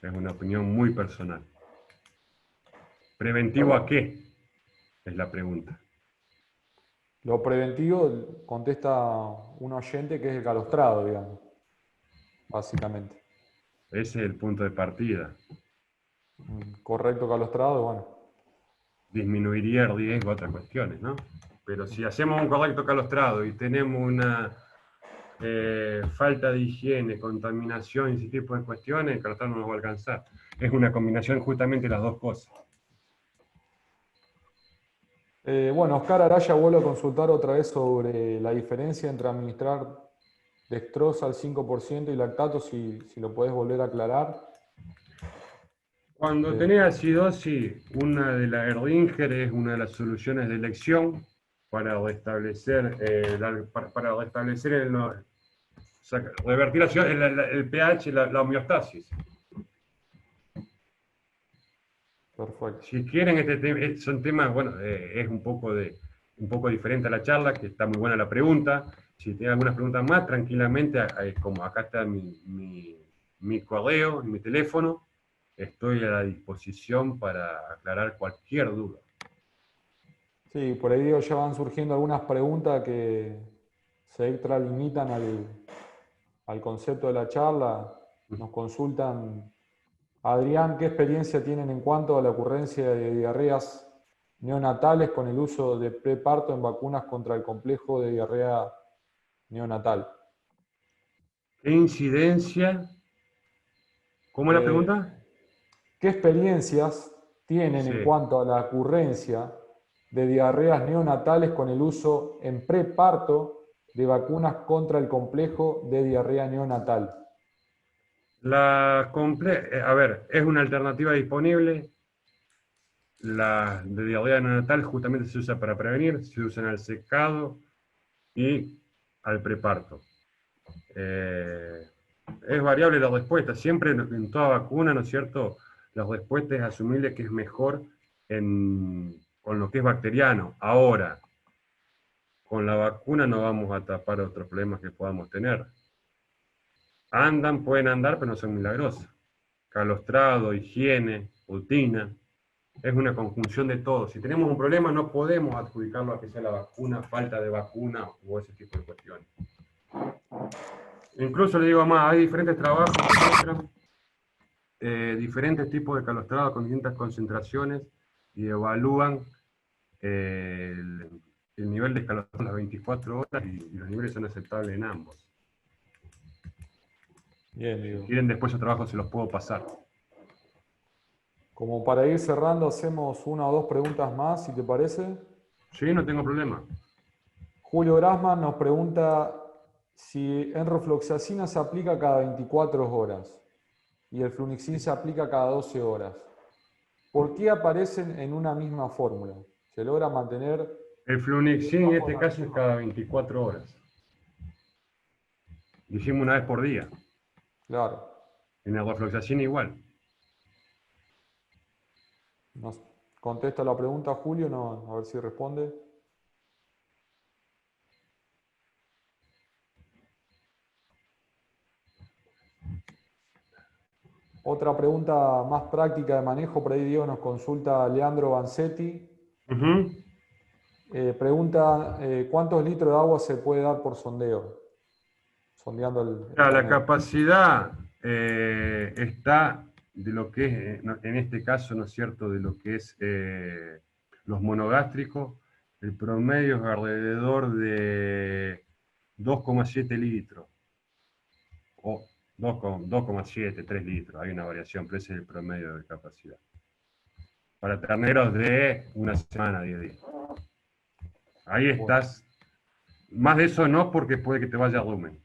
A: Es una opinión muy personal. ¿Preventivo a qué? Es la pregunta.
B: Lo preventivo contesta un oyente que es el calostrado, digamos, básicamente.
A: Ese es el punto de partida.
B: Correcto calostrado, bueno.
A: Disminuiría el riesgo a otras cuestiones, ¿no? Pero si hacemos un correcto calostrado y tenemos una falta de higiene, contaminación y ese tipo de cuestiones, el calostrado no nos va a alcanzar. Es una combinación justamente de las dos cosas.
B: Bueno, Oscar Araya vuelve a consultar otra vez sobre la diferencia entre administrar dextrosa al 5% y lactato, si lo puedes volver a aclarar.
A: Cuando tenés acidosis, una de las Erdinger es una de las soluciones de elección para restablecer, revertir el pH, la homeostasis.
B: Perfecto.
A: Si quieren, son temas, bueno, es un poco diferente a la charla, que está muy buena la pregunta. Si tienen algunas preguntas más, tranquilamente, como acá está mi correo y mi teléfono, estoy a la disposición para aclarar cualquier duda.
B: Sí, por ahí digo, ya van surgiendo algunas preguntas que se extralimitan al concepto de la charla. Nos consultan, Adrián, ¿qué experiencia tienen en cuanto a la ocurrencia de diarreas neonatales con el uso de preparto en vacunas contra el complejo de diarrea neonatal?
A: ¿Qué incidencia? ¿Cómo es la pregunta?
B: ¿Qué experiencias tienen en
A: Sí.
B: cuanto a la ocurrencia de diarreas neonatales con el uso en preparto de vacunas contra el complejo de diarrea neonatal?
A: A ver, es una alternativa disponible. La de diarrea neonatal justamente se usa para prevenir, se usa al secado y al preparto. Es variable la respuesta, siempre en toda vacuna, ¿no es cierto? La respuesta es asumible que es mejor con lo que es bacteriano. Ahora, con la vacuna no vamos a tapar otros problemas que podamos tener. Andan, pueden andar, pero no son milagrosas. Calostrado, higiene, rutina, es una conjunción de todo. Si tenemos un problema no podemos adjudicarlo a que sea la vacuna, falta de vacuna o ese tipo de cuestiones. Incluso le digo más, hay diferentes trabajos que muestran diferentes tipos de calostrado con distintas concentraciones y evalúan el nivel de escalofrío a las 24 horas y los niveles son aceptables en ambos.
B: Bien,
A: Si
B: Diego.
A: quieren después esos trabajos se los puedo pasar.
B: Como para ir cerrando, hacemos una o dos preguntas más, si te parece.
A: Sí, no tengo problema.
B: Julio Grasman nos pregunta si enrofloxacina se aplica cada 24 horas y el flunixin se aplica cada 12 horas. ¿Por qué aparecen en una misma fórmula? ¿Se logra mantener?
A: El flunixin en este caso es cada 24 horas. Lo hicimos una vez por día.
B: Claro.
A: En la rofloxacina igual.
B: Nos contesta la pregunta Julio, no, a ver si responde. Otra pregunta más práctica de manejo, por ahí Diego nos consulta Leandro Vanzetti. Pregunta, ¿cuántos litros de agua se puede dar por sondeo? Sondeando el
A: La
B: canal.
A: capacidad está de lo que es, en este caso, ¿no es cierto?, de lo que es los monogástricos, el promedio es alrededor de 2,7 litros, o 2,7, 3 litros, hay una variación, pero ese es el promedio de capacidad. Para terneros de una semana, 10 días. Ahí estás. Más de eso no, porque puede que te vaya a rumen.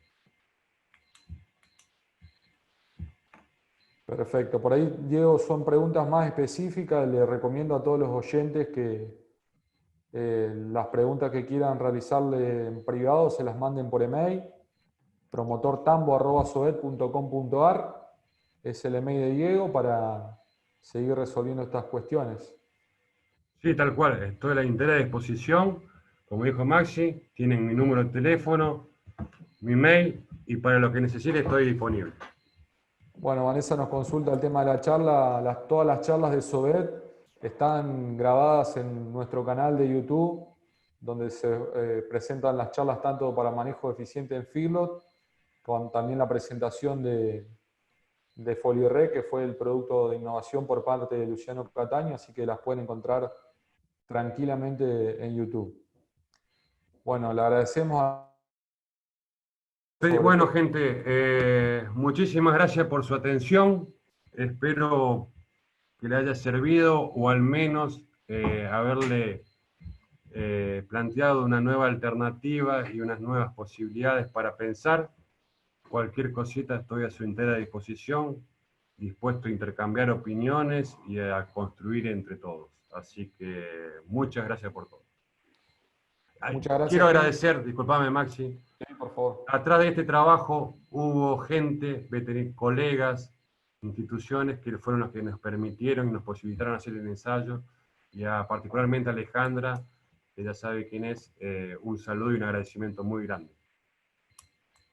B: Perfecto. Por ahí, Diego, son preguntas más específicas. Le recomiendo a todos los oyentes que las preguntas que quieran realizarle en privado se las manden por email. promotortambo@soet.com.ar es el email de Diego para seguir resolviendo estas cuestiones.
A: Sí, tal cual. Estoy a la entera disposición. Como dijo Maxi, tienen mi número de teléfono, mi mail, y para lo que necesite estoy disponible.
B: Bueno, Vanessa nos consulta el tema de la charla. Todas las charlas de SOBET están grabadas en nuestro canal de YouTube, donde se presentan las charlas tanto para manejo eficiente en feedlot, con también la presentación de FoliRe, que fue el producto de innovación por parte de Luciano Cataño, así que las pueden encontrar tranquilamente en YouTube. Bueno, le agradecemos a...
A: Sí, bueno, gente, muchísimas gracias por su atención. Espero que le haya servido o al menos haberle planteado una nueva alternativa y unas nuevas posibilidades para pensar. Cualquier cosita estoy a su entera disposición, dispuesto a intercambiar opiniones y a construir entre todos. Así que muchas gracias por todo.
B: Muchas gracias.
A: Quiero agradecer, disculpame Maxi,
B: Sí, por favor.
A: atrás de este trabajo hubo gente, colegas, instituciones que fueron los que nos permitieron y nos posibilitaron hacer el ensayo, y particularmente a Alejandra, que ya sabe quién es, un saludo y un agradecimiento muy grande.